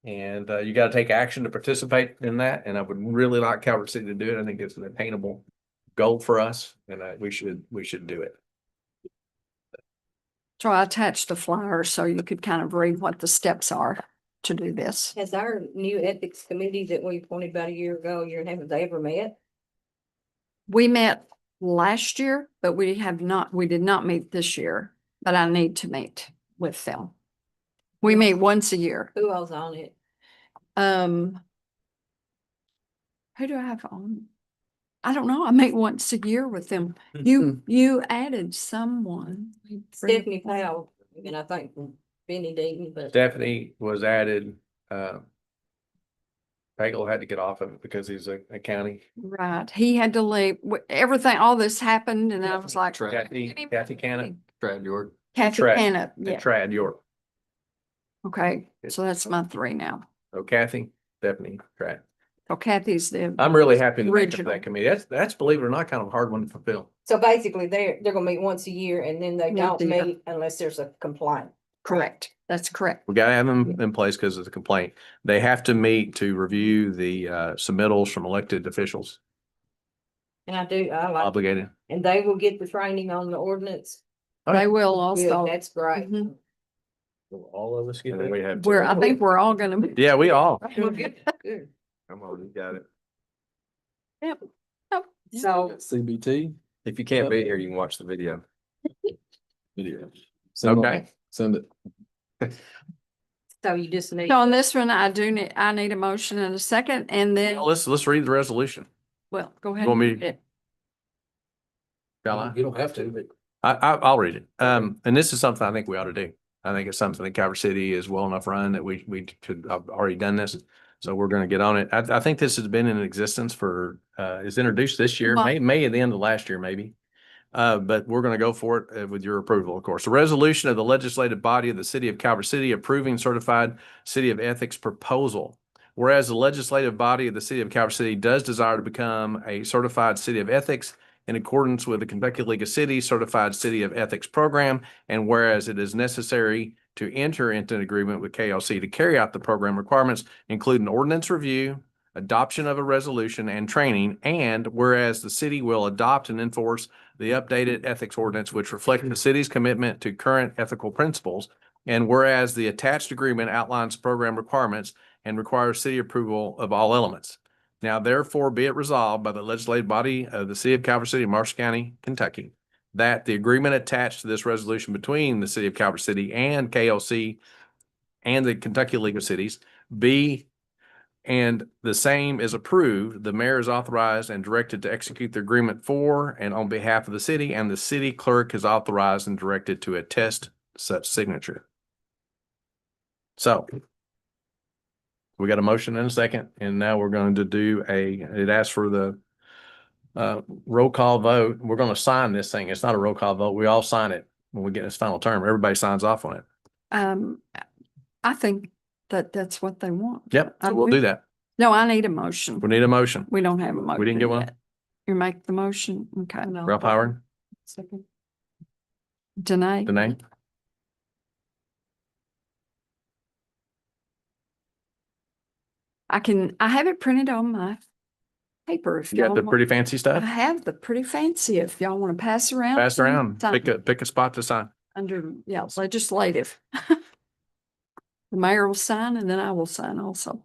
And you got to take action to participate in that. And I would really like Calvert City to do it. I think it's an attainable goal for us, and we should do it. So I attached the flyer so you could kind of read what the steps are to do this. Has our new ethics committee that we appointed about a year ago, have they ever met? We met last year, but we did not meet this year, but I need to meet with them. We meet once a year. Who else on it? Who do I have on? I don't know. I meet once a year with them. You added someone. Stephanie Powell, and I think Benny Deaton, but Stephanie was added. Pagel had to get off of it because he's a county. Right. He had to leave. Everything, all this happened, and I was like, Kathy Cannon. Trad York. Kathy Trad. Cannon. And Yeah. Trad York. Okay. So that's my three now. So Kathy, Stephanie, Trad. So Kathy's the. I'm really happy to make it for Original. that committee. That's believe it or not, kind of a hard one to fulfill. so basically they're gonna meet once a year and then they Once don't a year. meet unless there's a complaint. Correct. That's correct. We gotta have them in place because of the complaint. They have to meet to review the submittals from elected officials, And I like, obligated. and they will get the training on the ordinance. Okay. They will Good, also. that's great. Mhm. Will all of us get And then that? we have. I think we're all gonna. Yeah, we all. Come on, you got it. Yep. Yep. So, CBT If you can't be here, you can watch the video. video. Send it- Okay. Send it. So you just need. so on this one, I need a motion and a second, and then, Let's read the resolution. well, go ahead. You want me- and read it. Shall I? You don't have to, but I'll read it. And this is something I think we ought to do. I think it's something that Calvert City is well enough run that we should, I've already done this. So we're gonna get on it. I think this has been in existence for, it's introduced this year, Well- May at the end of last year, maybe. But we're gonna go for it with your approval, of course. A resolution of the legislative body of the city of Calvert City approving certified city of ethics proposal. Whereas the legislative body of the city of Calvert City does desire to become a certified city of ethics in accordance with the Kentucky League of Cities Certified City of Ethics Program, and whereas it is necessary to enter into an agreement with KLC to carry out the program requirements, including ordinance review, adoption of a resolution, and training, and whereas the city will adopt and enforce the updated ethics ordinance, which reflect the city's commitment to current ethical principles, and whereas the attached agreement outlines program requirements and requires city approval of all elements. Now therefore be it resolved by the legislative body of the city of Calvert City, Marshall County, Kentucky, that the agreement attached to this resolution between the city of Calvert City and KLC and the Kentucky League of Cities be and the same is approved, the mayor is authorized and directed to execute the agreement for and on behalf of the city, and the city clerk is authorized and directed to attest such signature. So we got a motion and a second, and now we're going to do it asks for the roll call vote. We're going to sign this thing. It's not a roll call vote. We all sign it when we get its final term. Everybody signs off on it. I think that's what they want. Yep, so we'll do that. No, I need a motion. We need a motion. We don't have a motion. We didn't get one? yet. You make the motion, okay. Ralph Howard, Second. Danae? Danae? I have it printed on my paper if You got y'all the want. pretty fancy I stuff? have the pretty fancy if y'all want to pass around. Pass it around. sign Pick a spot to sign. Under, yeah, legislative. The mayor will sign and then I will sign also.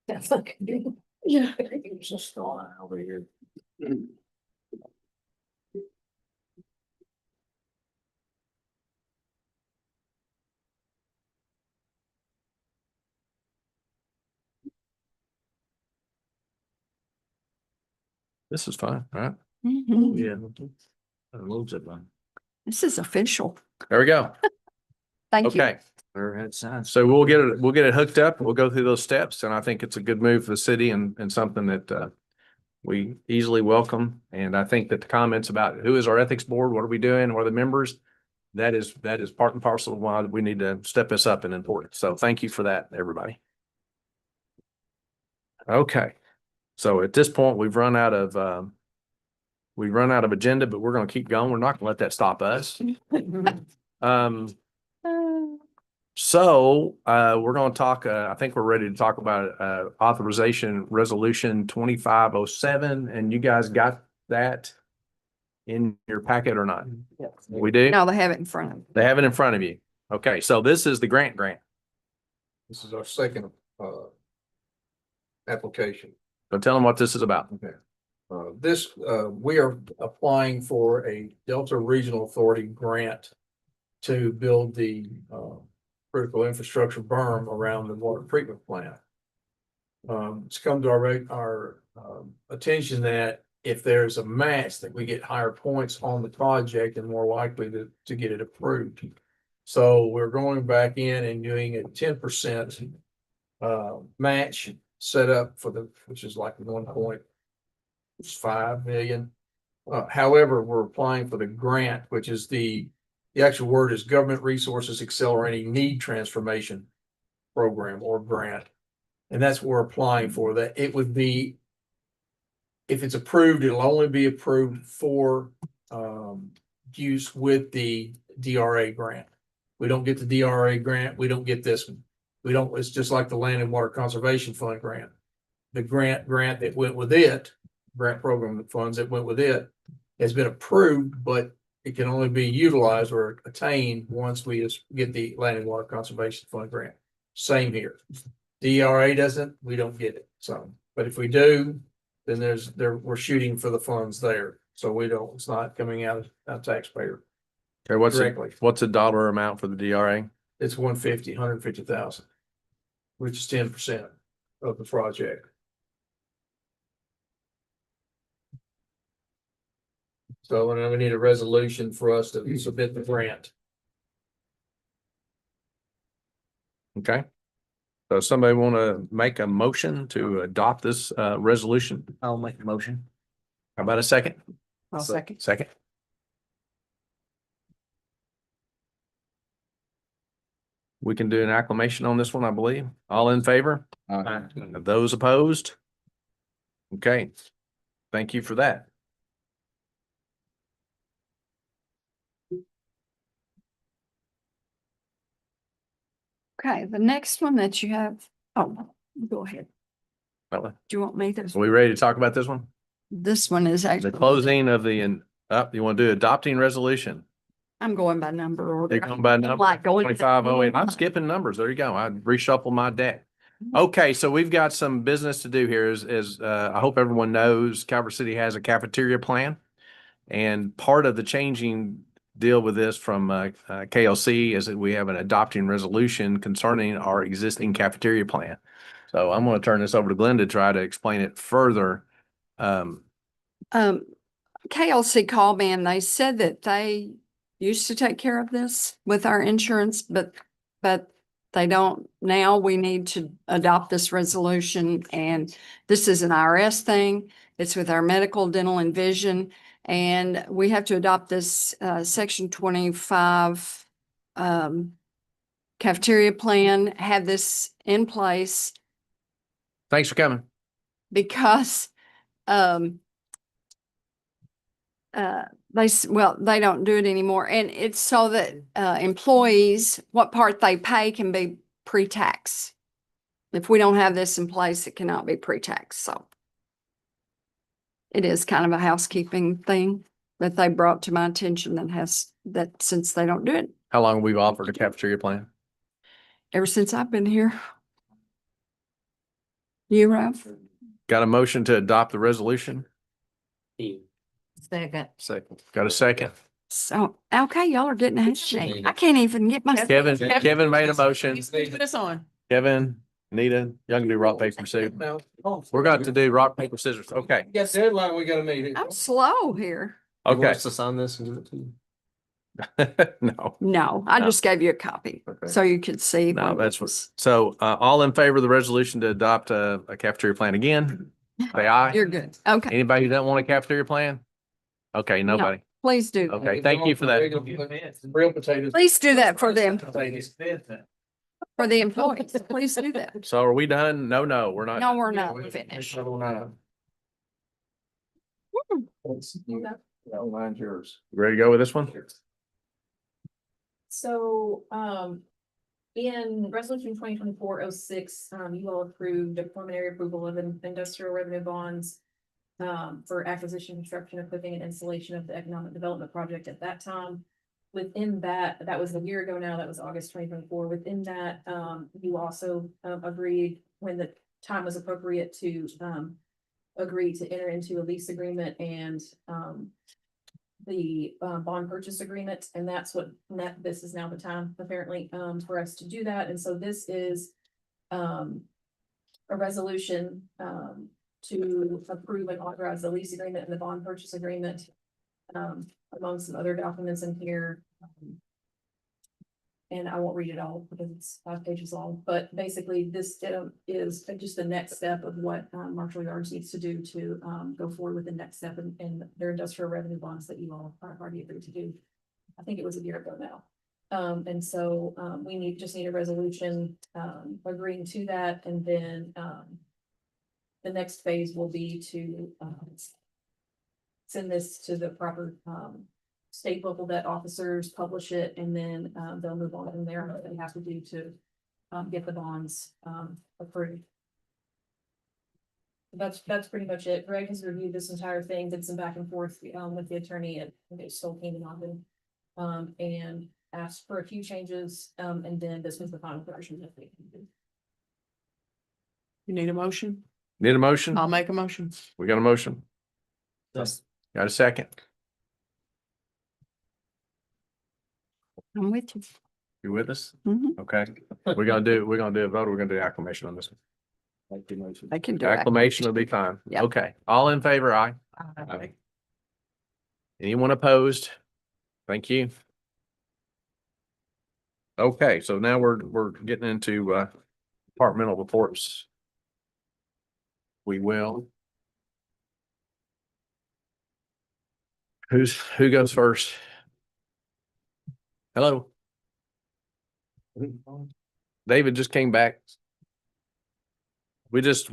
That's okay. Yeah. Just over here. This is fine, right? Mhm. Yeah. Loads of them. This is official. There we go. Thank you. Okay. Never had signs. So we'll get it hooked up. We'll go through those steps, and I think it's a good move for the city and something that we easily welcome. And I think that the comments about who is our ethics board, what are we doing, what are the members, that is part and parcel of why we need to step this up in importance. So thank you for that, everybody. Okay. So at this point, we've run out of agenda, but we're going to keep going. We're not going to let that stop us. So we're going to talk, I think we're ready to talk about authorization resolution 2507, and you guys got that in your packet or not? Yes. We do? No, they have it in front of them. They have it in front of you. Okay, so this is the grant. this is our second application. So tell them what this is about. Okay. We are applying for a Delta Regional Authority grant to build the critical infrastructure berm around the water treatment plant. It's come to our attention that if there's a match, that we get higher points on the project and more likely to get it approved. So we're going back in and doing a 10% match set up for the, which is like 1.5 million. However, we're applying for the grant, which is the actual word is Government Resources Accelerating Need Transformation Program or grant. And that's what we're applying for. That it would be, if it's approved, it'll only be approved for use with the DRA grant. We don't get the DRA grant, we don't get this one. We don't, it's just like the Land and Water Conservation Fund grant. The grant that went with it, grant program funds that went with it has been approved, but it can only be utilized or attained once we just get the Land and Water Conservation Fund grant. Same here. DRA doesn't, we don't get it. So, but if we do, then we're shooting for the funds there. So we don't, it's not coming out of taxpayer. Okay, what's the dollar amount for the DRA? It's 150,000, which is 10% of the project. So now we need a resolution for us to submit the grant. Okay. So somebody want to make a motion to adopt this resolution? I'll make a motion. How about a second? I'll second. Second. We can do an acclamation on this one, I believe. All in favor? Those opposed? Okay. Thank you for that. Okay, the next one that you have, oh, go ahead. Well, Do you want me to? are we ready to talk about this one? This one is The actually, closing of the, you want to do adopting resolution? I'm going by number order. They're going by number Like going. 2508. I'm skipping numbers. There you go. I reshuffle my deck. Okay, so we've got some business to do here. I hope everyone knows, Calvert City has a cafeteria plan. And part of the changing deal with this from KLC is that we have an adopting resolution concerning our existing cafeteria plan. So I'm going to turn this over to Glenn to try to explain it further. KLC called me and they said that they used to take care of this with our insurance, but they don't. Now we need to adopt this resolution, and this is an IRS thing. It's with our medical, dental, and vision, and we have to adopt this section 25 cafeteria plan, have this in place Thanks for coming. because they don't do it anymore. And it's so that employees, what part they pay can be pre-tax. If we don't have this in place, it cannot be pre-tax. So it is kind of a housekeeping thing that they brought to my attention that since they don't do it How long have we offered a cafeteria plan? ever since I've been here. You, Ralph? Got a motion to adopt the resolution? Second. Second. Got a second. So, okay, y'all are getting ahead of me. I can't even get my. Kevin made a motion. Put us on. Kevin, Nita, y'all can do rock, paper, scissors. We're going to do rock, paper, scissors. Okay. Yes, deadline we gotta meet. I'm slow here. Okay. To sign this and give it to you. No, No, I No. just gave you a copy Okay. so you could see. no, what that's was- so, all in favor of the resolution to adopt a cafeteria plan again? Say aye. You're good. Okay, Anybody who doesn't want a cafeteria plan? Okay, nobody. please do. Okay, thank you for that. Real potatoes. Please do that for them, for the employees. Please do that. So are we done? No, we're not. No, we're not finished. Line's yours. Ready to go with this one? So, in resolution 2024-06, you all approved a preliminary approval of industrial revenue bonds for acquisition, construction, equipping, and installation of the economic development project at that time. Within that was a year ago now, that was August 2024. Within that, you also agreed when the time was appropriate to agree to enter into a lease agreement and the bond purchase agreement, and this is now the time apparently for us to do that. And so this is a resolution to approve and authorize the lease agreement and the bond purchase agreement among some other documents in here. And I won't read it all because it's 5 pages long, but basically this is just the next step of what Marshall Yards needs to do to go forward with the next step in their industrial revenue bonds that you all are already agreed to do. I think it was a year ago now. And so we just need a resolution agreeing to that, and then the next phase will be to send this to the proper state local debt officers, publish it, and then they'll move on from there, what they have to do to get the bonds approved. That's pretty much it. Greg has reviewed this entire thing, did some back and forth with the attorney at Stoll King and asked for a few changes, and then this was the final version that they did. You need a motion? Need a motion? I'll make a motion. We got a motion? Yes. Got a second? I'm with you. You with us? Mhm. Okay, we're gonna do a vote. We're gonna do acclamation on this one. I can do Acclamation will be fine. Yep. Okay, all in favor, aye. Aye. Anyone opposed? Thank you. Okay, so now we're getting into departmental reports. We will. Who goes first? Hello? David just came back. We just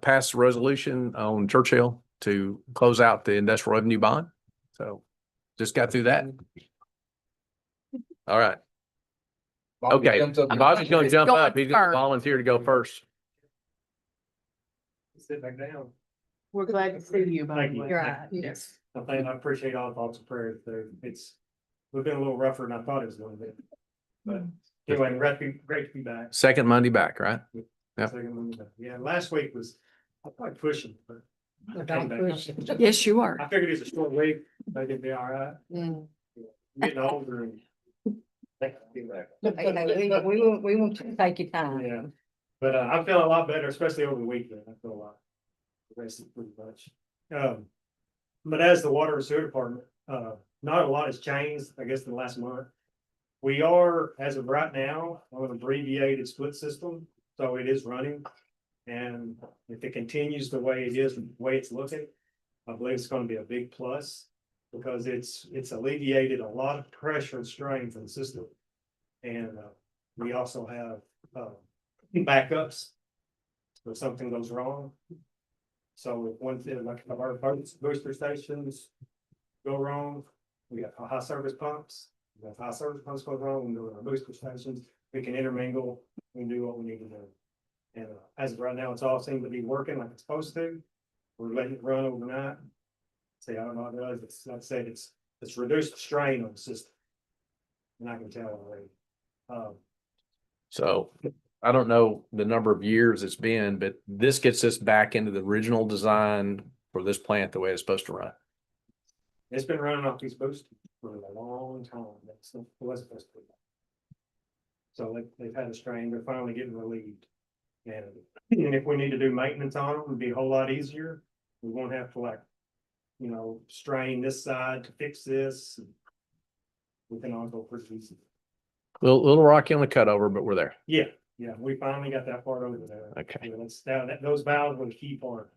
passed a resolution on Churchill to close out the industrial revenue bond. So just got through that. All right. Okay, Bobby's gonna jump Going up. He's gonna first. volunteer to go first. Sit back down. We're glad to see you, by Thank the you. way. You're right. Yes. I appreciate all the thoughts and prayers there. We've been a little rougher than I thought it was going to be. But anyway, great to be back. Second Monday back, right? Yep. Second Monday back. Yeah, last week was, I probably pushing, but I came Don't back. push it. Yes, you are. I figured it's a short week, but it'd be all right. Mm. I'm getting older and. I think I'll be back. Hey, we want you to take your time. Yeah, but I'm feeling a lot better, especially over the weekend. I feel a lot. Rested pretty much. But as the water and sewer department, not a lot has changed, I guess, in the last month. We are, as of right now, on an abbreviated split system, so it is running. And if it continues the way it is, the way it's looking, I believe it's going to be a big plus. Because it's alleviated a lot of pressure and strain from the system. And we also have backups if something goes wrong. So if one thing, like if our booster stations go wrong, we got high service pumps. If high service pumps go wrong, we go to our booster stations, we can intermingle and do what we need to do. And as of right now, it's all seemed to be working like it's supposed to. We're letting it run overnight. See, I don't know what it does. It's, like I said, it's reduced the strain on the system. And I can tell already. So I don't know the number of years it's been, but this gets us back into the original design for this plant the way it's supposed to run. It's been running off these boosters for a long time. It wasn't supposed to be. So they've had a strain. They're finally getting relieved. And if we need to do maintenance on them, it'd be a whole lot easier. We won't have to strain this side to fix this. We can all go pretty easy. Little rocky on the cutover, but we're there. Yeah, we finally got that part over there. Okay. Those valves were the key part.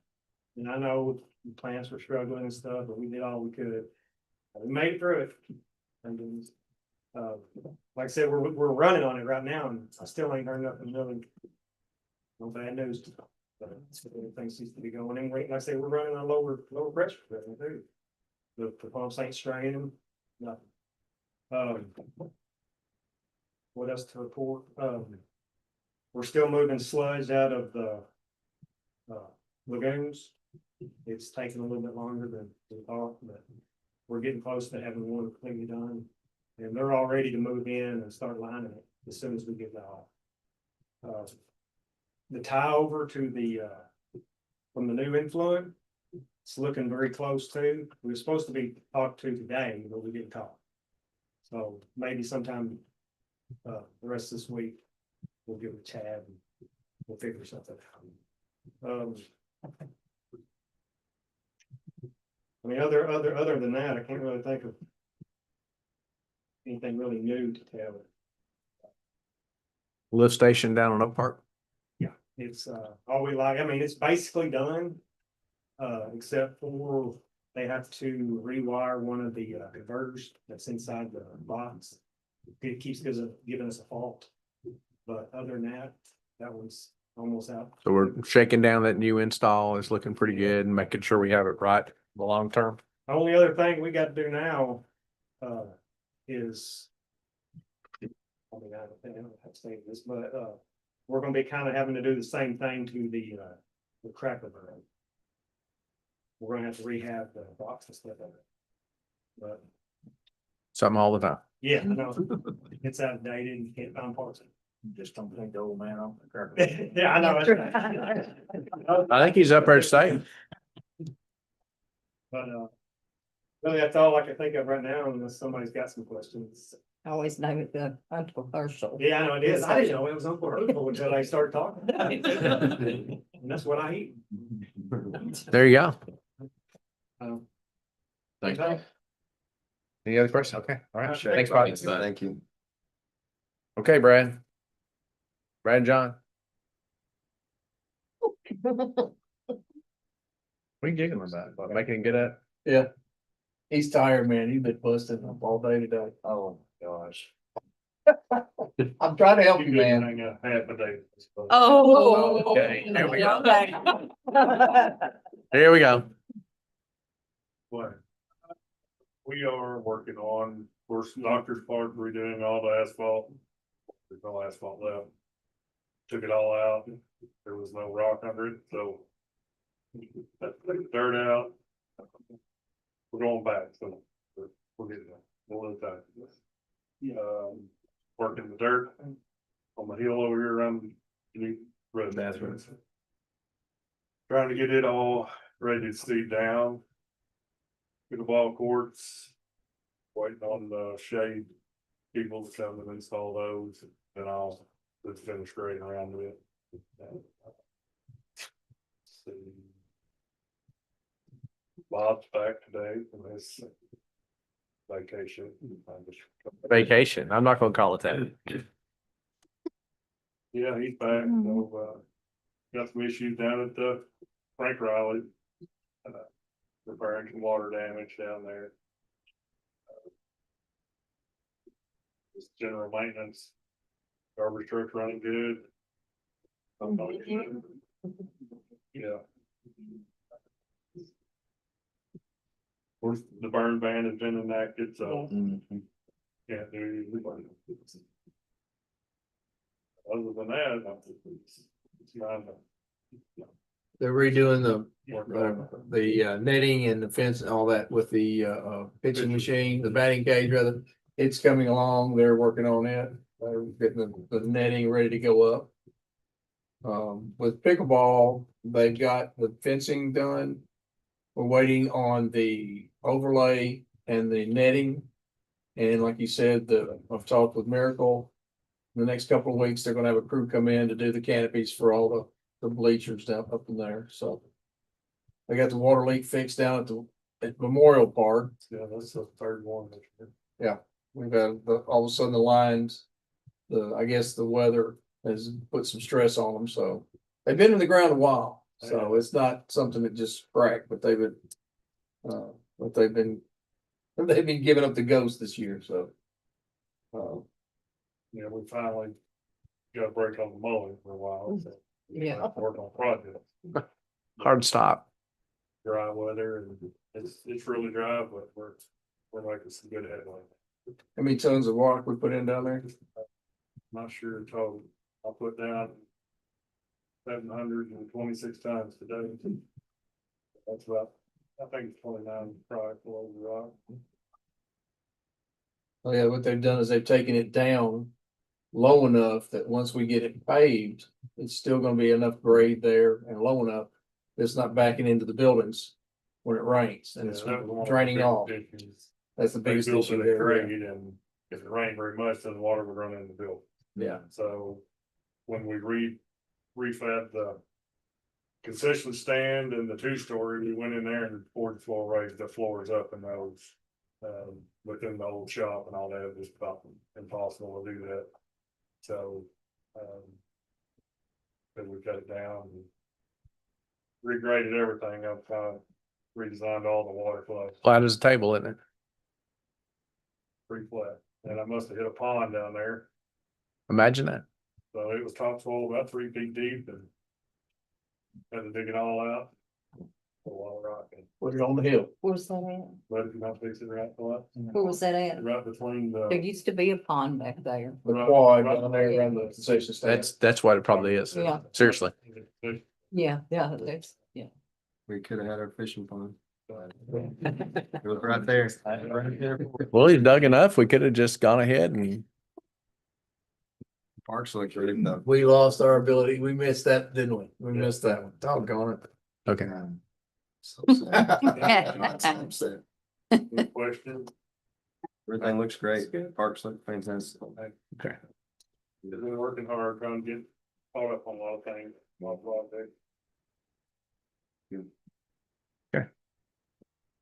And I know the plants were struggling and stuff, but we did all we could. We made it through it. And like I said, we're running on it right now, and I still ain't heard nothing really. No bad news. But everything seems to be going in. Like I say, we're running on lower pressure. The pumps ain't straining. Nothing. What else to report? We're still moving sludge out of the lagoons. It's taking a little bit longer than we thought, but we're getting close to having one completely done. And they're all ready to move in and start lining it as soon as we get that off. The tie over to the from the new influent, it's looking very close to. We were supposed to be talked to today, but we didn't talk. So maybe sometime the rest of this week we'll give it a chat and we'll figure something out. I mean, other than that, I can't really think of anything really new to tell. lift station down in Oak Park? It's, all we like, I mean, it's basically done. Except for they have to rewire one of the converters that's inside the box. It keeps giving us a fault. But other than that, that was almost out. So we're shaking down that new install. It's looking pretty good and making sure we have it right the long term. Only other thing we got to do now, is. I mean, I don't think I have to say this, but, we're gonna be kind of having to do the same thing to the cracker barrel. We're gonna have to rehab the box and stuff of it. But, Something all the time. yeah, I know, it's outdated and you can't find parts. Just don't think the old man off the curb. Yeah, I know. I think he's up there staying. But, really, that's all I can think of right now, unless somebody's got some questions. I always name it the controversial. Yeah, I know it is. I didn't know it was uncontroversial until they started talking. And that's what I eat. There you go. Thank you. Any other questions? Okay, all right. Sure. Thanks, Bob. Thank you. Okay, Brad. Brad and John. What are you giggling about? About making it good at? Yeah. He's tired, man. He's been busting up all day today. Oh, gosh. I'm trying to help you, You man. hang a half a day. Oh. Okay, there we go. Okay. Here we go. What? We are working on, of course, Doctor's Park, redoing all the asphalt. There's no asphalt left. Took it all out. There was no rock under it, so. Took the dirt out. We're going back, so we're getting there. We'll let that. Working the dirt on the hill over here around the new road. Trying to get it all ready to seed down. Pickleball courts. Waiting on the shade people to come and install those, and I'll just finish grading around it. See. Bob's back today from his vacation. Vacation. I'm not gonna call it that. Yeah, he's back, so, got some issues down at the Frank Riley. Repairing some water damage down there. Just general maintenance. Garbage truck running good. Yeah. Of course, the burn ban has been enacted, so. Can't do anything. Other than that, it's not. They're redoing the Work netting and the fence and all that with the pitching machine, the batting cage rather. It's coming along. They're working on it. They're getting the netting ready to go up. With pickleball, they've got the fencing done. We're waiting on the overlay and the netting. And like you said, I've talked with Miracle. In the next couple of weeks, they're gonna have a crew come in to do the canopies for all the bleachers down up in there, so. I got the water leak fixed down at Memorial Park. Yeah, that's the third one. We've got all of a sudden the lines, I guess the weather has put some stress on them, so. They've been in the ground a while, so it's not something that just cracked, but they've been giving up the ghost this year, so. Yeah, we finally got a break on the mowing for a while, so. Yeah. Work on projects, Hard stop. dry weather, and it's really dry, but we're making some good headway. How many tons of rock we put in down there? Not sure total. I'll put down 726 tons today. That's about, I think it's 29 probably below the rock. Oh yeah, what they've done is they've taken it down low enough that once we get it paved, it's still gonna be enough grade there and low enough. It's not backing into the buildings when it rains and it's Yeah, that was one of the draining big off. issues. That's the They biggest built issue it at there. grade, and if it rained very much, then the water would run in the building. Yeah. So when we refab the concession stand and the 2-story, we went in there and poured the floor, raised the floors up in those. Within the old shop and all that, it was about impossible to do that. So Cause we cut it down and regraded everything. I've kind of redesigned all the water flows, Flat as a table, isn't it? pretty flat. And I must have hit a pond down there. Imagine that. So it was topsoil about 3 feet deep and had to dig it all out. A lot of rock and Put it on the hill. Where's that at? let it not fix it right for Where was that at? right between There the. used to be a pond back there. The quad down there around the concession stand. That's what it probably is. Yeah. Seriously. Yeah, there's, yeah. We could have had our fishing pond. It was right there. Well, he's dug enough. We could have just gone ahead and Parks look great though. We lost our ability. We missed that, didn't we? We missed that one. Doggone it. okay. So sad. Good question. Everything looks great. Parks look fantastic. Okay. We've been working hard trying to get caught up on a lot of things, a lot of projects.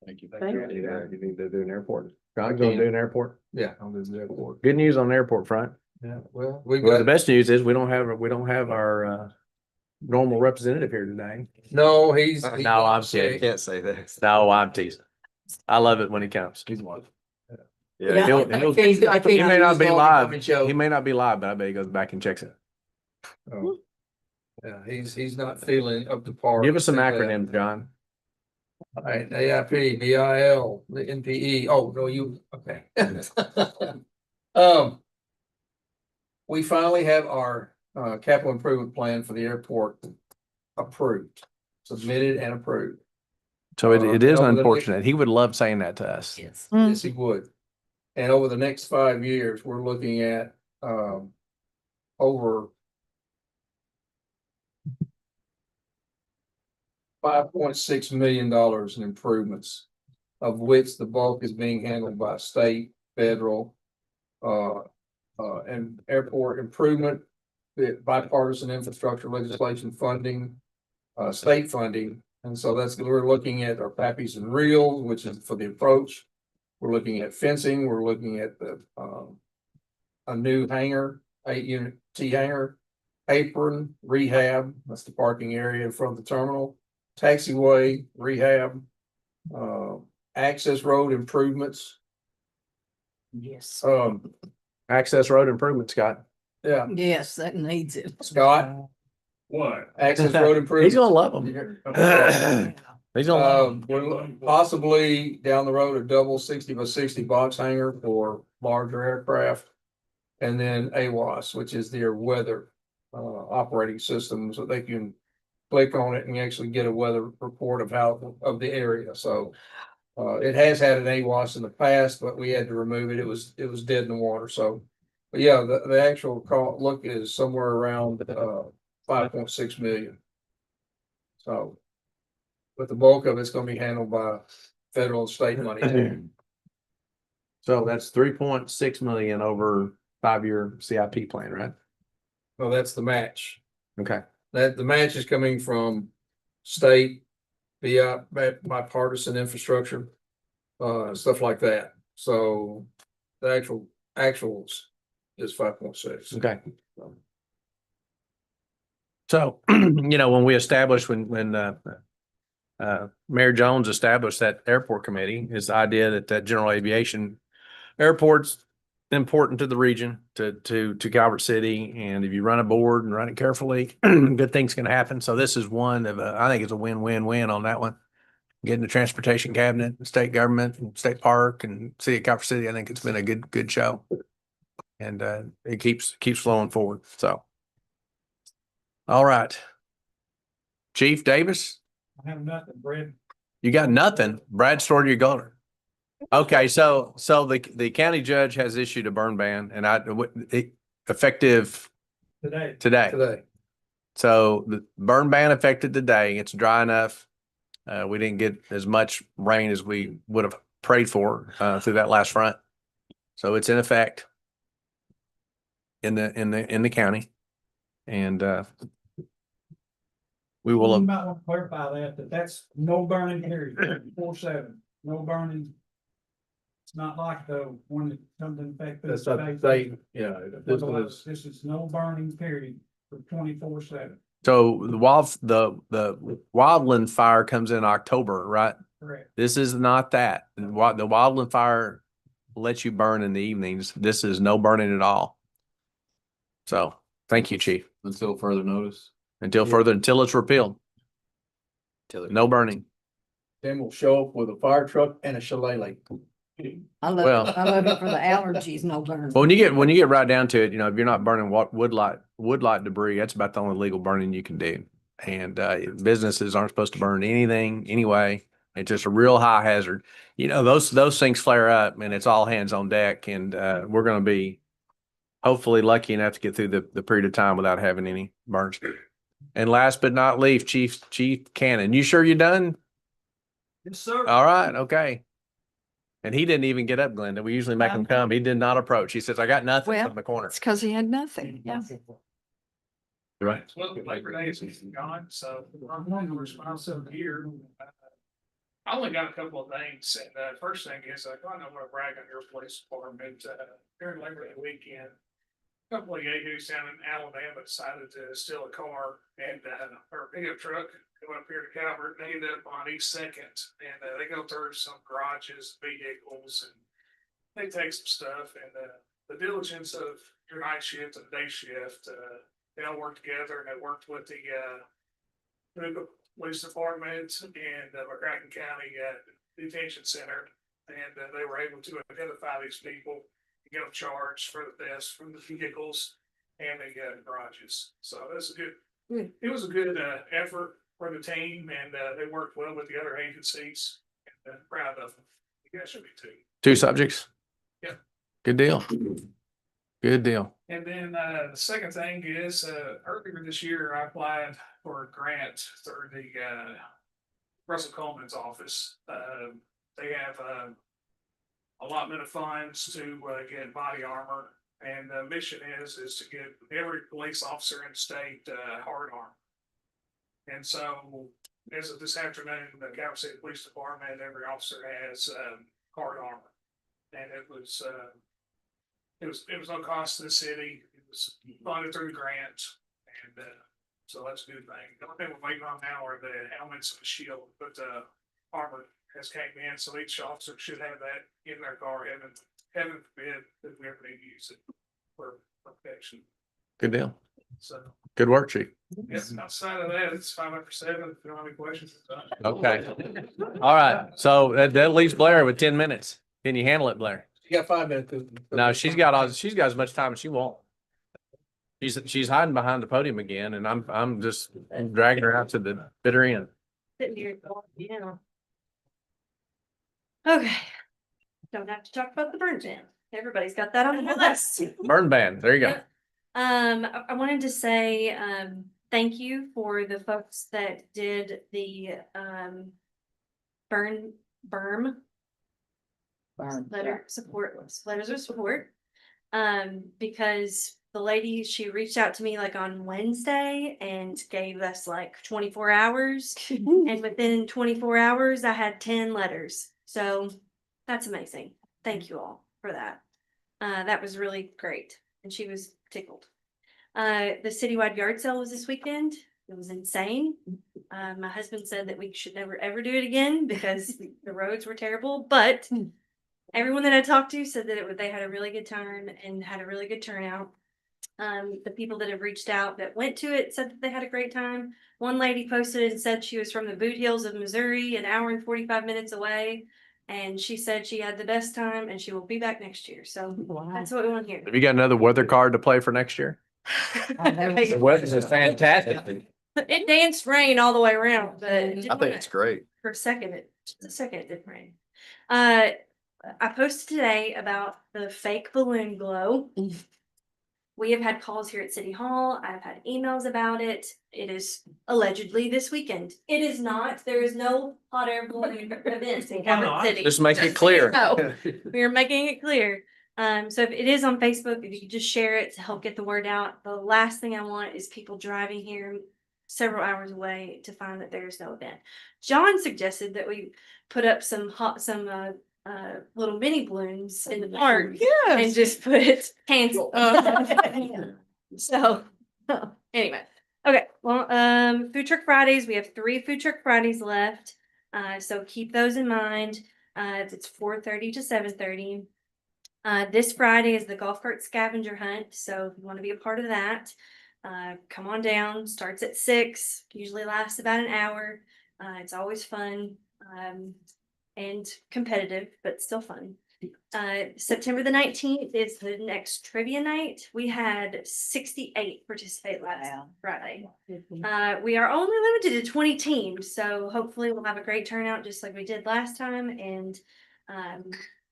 Thank you. Thank you. Yeah, you need to do an airport. I'm going to do an airport. Yeah, I'll do the airport. Good news on the airport front. Yeah, well, we Well, the got, best news is we don't have our normal representative here today. no, he's. No, I'm Yeah, you kidding. can't say that. No, I'm teasing. I love it when he comes. He's one. Yeah. He'll- He may not be live. He He may not be live, but I bet he goes back and checks it. Yeah, he's not feeling up to par. Give us some acronyms, John. All right, AIP, BIL, the NPE. Oh, no, you, okay. We finally have our capital improvement plan for the airport approved, submitted and approved. So it is over the- unfortunate. He would love saying that to us. Yes. Yes, he would. And over the next 5 years, we're looking at over $5.6 million in improvements, of which the bulk is being handled by state, federal, and airport improvement, the bipartisan infrastructure legislation funding, state funding. And so we're looking at our PAPIs and reels, which is for the approach. We're looking at fencing, we're looking at the, a new hangar, 8-unit T hangar, apron, rehab, that's the parking area in front of the terminal, taxiway, rehab, access road improvements. Yes. Access road improvement, Scott. Yeah, Yes, that needs it. Scott, What? access road improvements. He's gonna love them. He's gonna love them. We're possibly down the road, a double 60 by 60 box hangar for larger aircraft. And then AWAS, which is their weather operating system, so they can click on it and actually get a weather report of the area. So it has had an AWAS in the past, but we had to remove it. It was dead in the water. So, but yeah, the actual look is somewhere around 5.6 million. So, but the bulk of it's going to be handled by federal and state money. So that's 3.6 million over 5-year CIP plan, right? Well, that's the match. Okay. That the match is coming from state, bipartisan infrastructure, stuff like that. So the actuals is 5.6. Okay. So, when we established, when Mayor Jones established that airport committee, his idea that general aviation airport's important to the region, to Calvert City. And if you run a board and run it carefully, good things can happen. So this is one of I think it's a win-win-win on that one. Getting the transportation cabinet, and state government, and state park and city of Calvert City. I think it's been a good show. And it keeps flowing forward. So. All right. Chief Davis, I have nothing, Brad. you got nothing. Brad stored your gunner. Okay, so the county judge has issued a burn ban and effective Today. today. So the burn ban affected today. It's dry enough. We didn't get as much rain as we would have prayed for through that last front. So it's in effect in the county. And we will. You might want to clarify that that's no burning period, 4/7, no burning. It's not like the one that comes in effect. That's not state, yeah. This one is, This is no burning period for 24/7. So the wildland fire comes in October, right? Correct. This is not that. The wildland fire lets you burn in the evenings. This is no burning at all. So thank you, chief. Until further notice. Until it's repealed. No burning. Tim will show up with a fire truck and a shillelagh. I Well- love it for the allergies, no burn. Well, when you get right down to it, if you're not burning woodlot debris, that's about the only legal burning you can do. And businesses aren't supposed to burn anything anyway. It's just a real high hazard. Those things flare up and it's all hands on deck. And we're going to be hopefully lucky enough to get through the period of time without having any burns. And last but not least, Chief Cannon, you sure you're done? Yes, sir. All right. Okay. And he didn't even get up, Glenda. We usually make him come. He did not approach. He says, I got nothing Well, from the corner. It's because he had nothing. Yeah. Right. Well, Labor Day is gone, so I'm going to responsive here. I only got a couple of things, and first thing is, I want to brag on your police department, during Labor Day weekend. A couple of yahoos down in Alabama decided to steal a car and, or a pickup truck, go up here to Calvert, and they ended up on East Second, and they go through some garages, vehicles, and they take some stuff, and the diligence of your night shift and day shift, they all work together, and they worked with the police department and McCracken County Detention Center, and they were able to identify these people, get them charged for the thefts from the vehicles and the garages. So that's it was a good effort for the team, and they worked well with the other agencies, and proud of them. You guys should be too. 2 subjects. Yeah. Good deal. Good deal. And then the second thing is earlier this year, I applied for a grant through the Russell Coleman's office. They have allotment of funds to get body armor, and the mission is to get every police officer in the state hard armor. And so, as of this afternoon, the Calvert City Police Department, every officer has hard armor, and it was no cost to the city. It was funded through the grant, and so that's a good thing. The only thing we're waiting on now are the helmets and the shield, but armor has came in, so each officer should have that in their car. Heaven forbid that we ever need to use it for protection. Good deal. So, Good work, Chief. yes, outside of that, it's 5:07. If you don't have any questions. Okay. All right. So that leaves Blair with 10 minutes. Can you handle it, Blair? You got 5 minutes. No, she's got as much time as she wants. She's hiding behind the podium again, and I'm just dragging her out to the bitter end. Sitting here, yeah. Okay. Don't have to talk about the burn ban. Everybody's got that on their list. Burn ban. There you go. I wanted to say, thank you for the folks that did the, berm letters of support. Because the lady, she reached out to me like on Wednesday and gave us like 24 hours. And within 24 hours, I had 10 letters. So that's amazing. Thank you all for that. That was really great. And she was tickled. The citywide yard sale was this weekend. It was insane. My husband said that we should never ever do it again because the roads were terrible, but everyone that I talked to said that they had a really good time and had a really good turnout. The people that have reached out that went to it said that they had a great time. One lady posted and said she was from the Boot Hills of Missouri, an hour and 45 minutes away. And she said she had the best time and she will be back next year. So that's what we want to hear. Have you got another weather card to play for next year? The weather is fantastic. It danced rain all the way around, but it didn't I think it's great. for a second it didn't rain. I posted today about the fake balloon glow. We have had calls here at City Hall. I've had emails about it. It is allegedly this weekend. It is not. There is no hot air balloon event in Calvert City. Just make it clear. No, we are making it clear. So if it is on Facebook, if you could just share it to help get the word out. The last thing I want is people driving here several hours away to find that there's no event. John suggested that we put up some little mini balloons in the park and Yes. just put cancel. So, anyway, okay, well, Food Truck Fridays, we have 3 Food Truck Fridays left. So keep those in mind. It's 4:30 to 7:30. This Friday is the golf cart scavenger hunt, so if you want to be a part of that, come on down. Starts at 6, usually lasts about an hour. It's always fun, and competitive, but still fun. September the 19th is the next trivia night. We had 68 participate last Friday. We are only limited to 20 teams, so hopefully we'll have a great turnout just like we did last time, and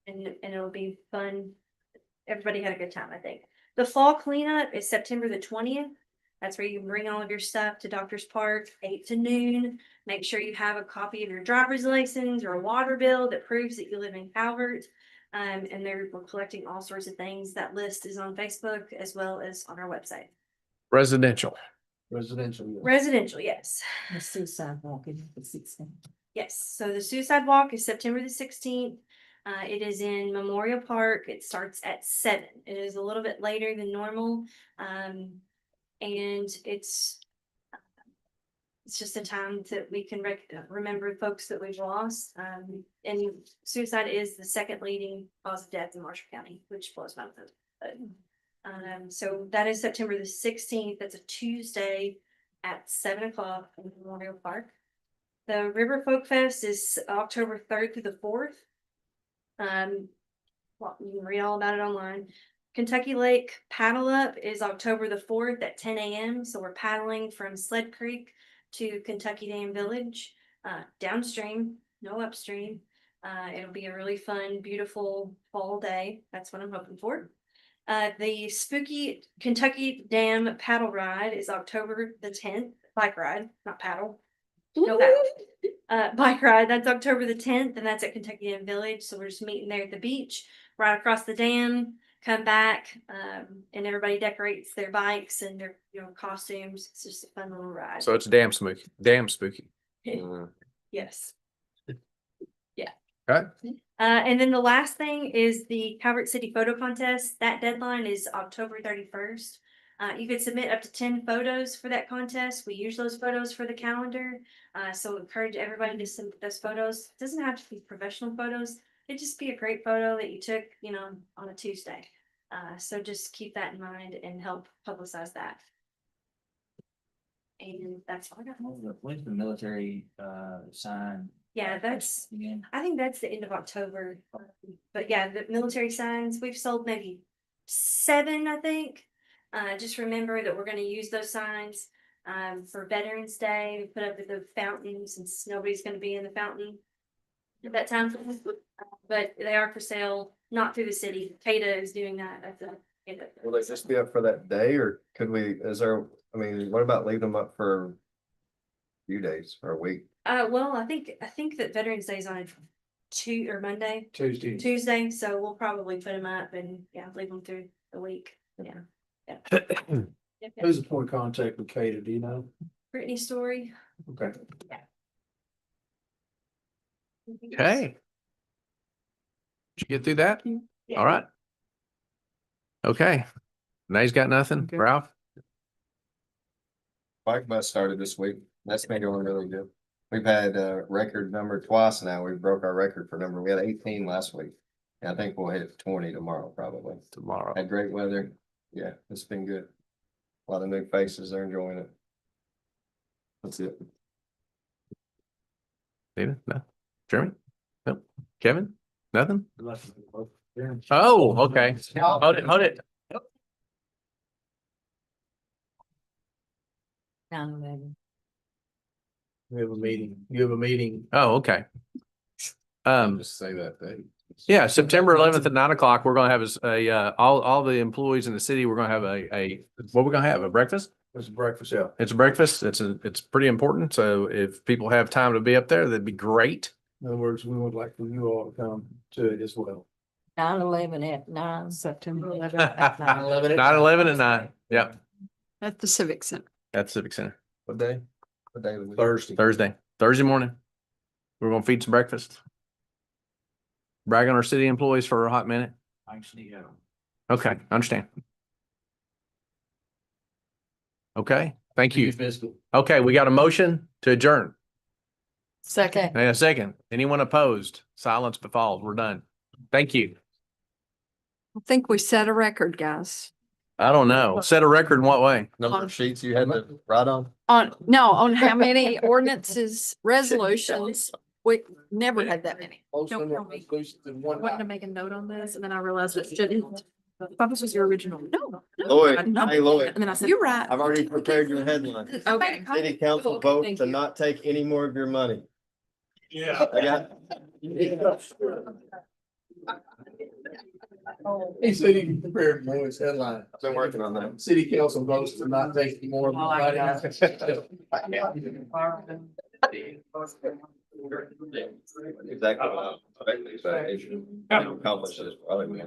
it'll be fun. Everybody had a good time, I think. The fall cleanup is September the 20th. That's where you can bring all of your stuff to Doctor's Park, 8 to noon. Make sure you have a copy of your driver's license or a water bill that proves that you live in Calvert. And we're collecting all sorts of things. That list is on Facebook as well as on our website. Residential. Residential. Yes. Residential, yes. The suicide walk is the 16th. Yes, so the suicide walk is September the 16th. It is in Memorial Park. It starts at 7. It is a little bit later than normal. And it's just a time that we can remember folks that we've lost. And suicide is the second leading cause of death in Marshall County, which blows my mind. So that is September the 16th. That's a Tuesday at 7 o'clock in Memorial Park. The River Folk Fest is October 3rd through the 4th. Well, you can read all about it online. Kentucky Lake Paddle Up is October the 4th at 10 a.m. So we're paddling from Sled Creek to Kentucky Dam Village, downstream, no upstream. It'll be a really fun, beautiful fall day. That's what I'm hoping for. The spooky Kentucky Dam paddle ride is October the 10th. Bike ride, not paddle. No paddle. Bike ride, that's October the 10th, and that's at Kentucky Dam Village. So we're just meeting there at the beach, right across the dam. Come back, and everybody decorates their bikes and their costumes. It's just a fun little ride. So it's damn spooky. Damn spooky. Yes. Yeah. Okay. And then the last thing is the Calvert City Photo Contest. That deadline is October 31st. You could submit up to 10 photos for that contest. We use those photos for the calendar. So encourage everybody to submit those photos. It doesn't have to be professional photos. It'd just be a great photo that you took, on a Tuesday. So just keep that in mind and help publicize that. And that's all I got. When's the military sign? Yeah, Again? I think that's the end of October. But yeah, the military signs, we've sold maybe 7, I think. Just remember that we're going to use those signs for Veterans Day. We put up at the fountain since nobody's going to be in the fountain at that time. But they are for sale, not through the city. CADA is doing that at the end of Will they just be up for that day, or could we, what about leaving them up for a few days or a week? Well, I think that Veterans Day is on Monday. Tuesday, so we'll probably put them up and leave them through the week. Yeah. Who's the point of contact with Kata? Do you know? Brittany Story. Okay. Okay. Did you get through that? Yeah. All right. Okay. Nay's got nothing. Okay. Ralph? Bike bus started this week. That's been going really good. We've had a record number twice now. We broke our record for number. We had 18 last week. And I think we'll hit 20 tomorrow, probably. Tomorrow. Had great weather. Yeah, it's been good. A lot of new faces. They're enjoying it. That's it. David? No. Jeremy? No. Kevin? Nothing? Oh, okay. Hold it. 9/11. We have a meeting. You have a meeting. Oh, okay. Just say that date. Yeah, September 11th at 9 o'clock, we're gonna have all the employees in the city, we're gonna have what we're gonna have, a breakfast? It's breakfast, yeah. It's a breakfast. It's pretty important. So if people have time to be up there, that'd be great. In other words, we would like for you all to come to it as well. 9/11 at 9. September 11th. 9/11 at 9. Yep. At the Civic Center. At Civic Center. What day? What day of the week? Thursday. Thursday morning. We're gonna feed some breakfast. brag on our city employees for a hot minute? Actually, Okay, I understand. Okay, thank you. Okay, we got a motion to adjourn. Second. And a second. Anyone opposed? Silence befalls. We're done. Thank you. I think we set a record, guys. I don't know. Set a record in what way? Number of sheets you had to write on? On how many ordinances, resolutions, we never had that many. Most Don't of them tell are me. resolutions in one I wanted to make a note on this and then I realized it shouldn't. I thought this was your original. No. Lloyd, No. hey Lloyd, And then I said. You're right. I've already prepared your headline. Okay. City council vote Thank to you. not take any more of your money. Yeah. I got. He said he prepared Lloyd's headline. I've been working on that. City council votes to not take any more. I like that. Exactly. Accomplish this, probably.